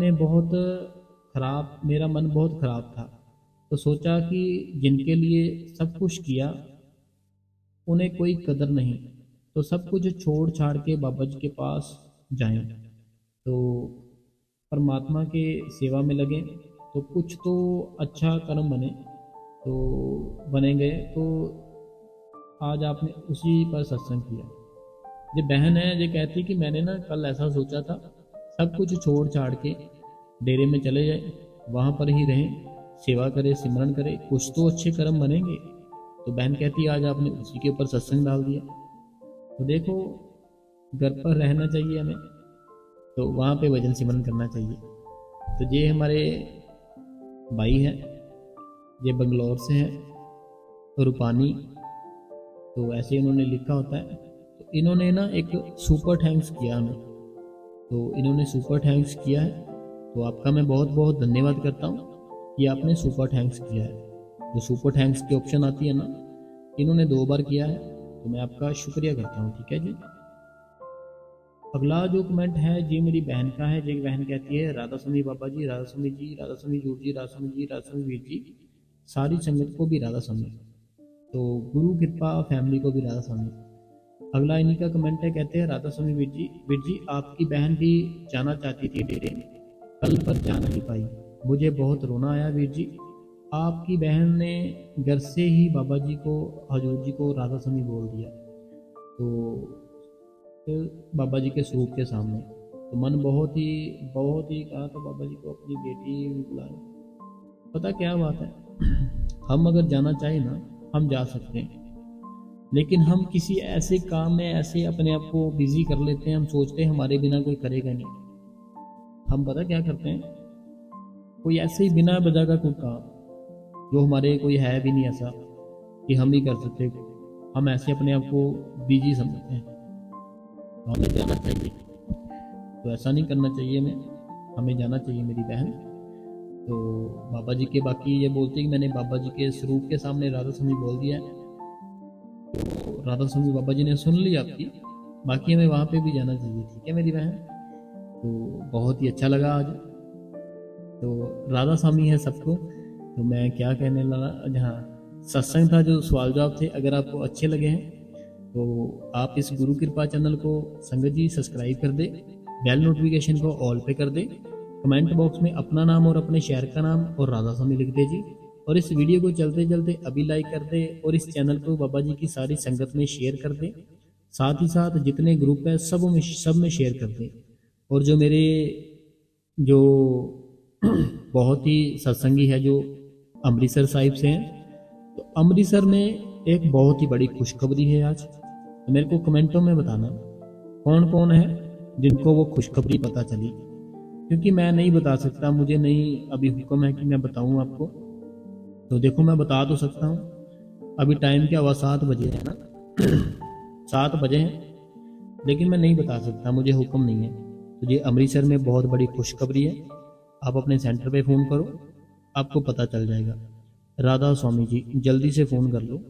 बहुत खराब था, तो सोचा कि जिनके लिए सब कुछ किया उन्हें कोई कदर नहीं, तो सब कुछ छोड़ छाड़ के बाबा जी के पास जाएं, तो परमात्मा के सेवा में लगें, तो कुछ तो अच्छा कर्म बनेंगे। तो आज आपने उसी पर सत्संग किया। ये बहन है, ये कहती कि मैंने ना कल ऐसा सोचा था, सब कुछ छोड़ छाड़ के डेरे में चले जाए, वहाँ पर ही रहें, सेवा करें, सिमरन करें, कुछ तो अच्छे कर्म बनेंगे। तो बहन कहती आज आपने उसी के ऊपर सत्संग डाल दिया। तो देखो, घर पर रहना चाहिए हमें, तो वहाँ पे भजन सिमरन करना चाहिए। तो ये हमारे भाई हैं, ये बंगलौर से हैं, रूपानी। तो ऐसे इन्होंने लिखा होता है। तो इन्होंने ना एक सुपर थैंक्स किया हमें, तो इन्होंने सुपर थैंक्स किया है। तो आपका मैं बहुत बहुत धन्यवाद करता हूँ कि आपने सुपर थैंक्स किया है। जो सुपर थैंक्स की ऑप्शन आती है ना, इन्होंने 2 बार किया है, तो मैं आपका शुक्रिया करता हूँ। ठीक है जी। अगला जो कमेंट है जी मेरी बहन का है। जी बहन कहती है राधा स्वामी बाबा जी, राधा स्वामी जी, राधा स्वामी जूर जी, राधा स्वामी जी, राधा स्वामी वीर जी, सारी संगत को भी राधा स्वामी, तो गुरु कृपा फैमिली को भी राधा स्वामी। अगला इन्हीं का कमेंट है, कहते हैं राधा स्वामी वीर जी आपकी बहन भी जाना चाहती थी डेरे में, कल पर जा नहीं पाई, मुझे बहुत रोना आया वीर जी। आपकी बहन ने घर से ही बाबा जी को, हजूर जी को राधा स्वामी बोल दिया, तो बाबा जी के स्वरूप के सामने। तो मन बहुत ही कहा तो बाबा जी को अपनी बेटी बुलाए। पता क्या बात है, हम अगर जाना चाहे ना, हम जा सकते हैं, लेकिन हम किसी ऐसे काम में ऐसे अपने आप को बिजी कर लेते हैं, हम सोचते हैं हमारे बिना कोई करेगा नहीं। हम पता क्या करते हैं, कोई ऐसे ही बिना वजह का कोई काम जो हमारे कोई है भी नहीं ऐसा कि हम ही कर सकते, हम ऐसे अपने आप को बिजी समझते हैं। हमें जाना चाहिए, तो ऐसा नहीं करना चाहिए, हमें जाना चाहिए मेरी बहन। तो बाबा जी के, बाकी ये बोलते हैं कि मैंने बाबा जी के स्वरूप के सामने राधा स्वामी बोल दिया है, तो राधा स्वामी बाबा जी ने सुन ली आपकी, बाकी हमें वहाँ पे भी जाना चाहिए। ठीक है मेरी बहन। तो बहुत ही अच्छा लगा आज, तो राधा स्वामी है सबको। तो मैं क्या कहने लगा, हाँ सत्संग था, जो सवाल जवाब थे, अगर आपको अच्छे लगे हैं तो आप इस गुरु कृपा चैनल को संगत जी सब्सक्राइब कर दे, बेल नोटिफिकेशन को ऑल पे कर दे, कमेंट बॉक्स में अपना नाम और अपने शहर का नाम और राधा स्वामी लिख दे जी, और इस वीडियो को चलते चलते अभी लाइक कर दे, और इस चैनल को बाबा जी की सारी संगत में शेयर कर दे, साथ ही साथ जितने ग्रुप है सब में शेयर कर दे। और जो मेरे जो बहुत ही सत्संगी है जो अमृतसर साहिब से हैं, तो अमृतसर में एक बहुत ही बड़ी खुशखबरी है आज। तो मेरे को कमेंटों में बताना कौन कौन है जिनको वो खुशखबरी पता चली, क्योंकि मैं नहीं बता सकता, मुझे नहीं अभी हुक्म है कि मैं बताऊं आपको। तो देखो मैं बता तो सकता हूं, अभी टाइम क्या हुआ, 7 बजे है ना 7 बजे हैं, लेकिन मैं नहीं बता सकता, मुझे हुक्म नहीं है। तो ये अमृतसर में बहुत बड़ी खुशखबरी है, आप अपने सेंटर पे फ़ोन करो, आपको पता चल जाएगा। राधा स्वामी जी जल्दी से फ़ोन कर लो।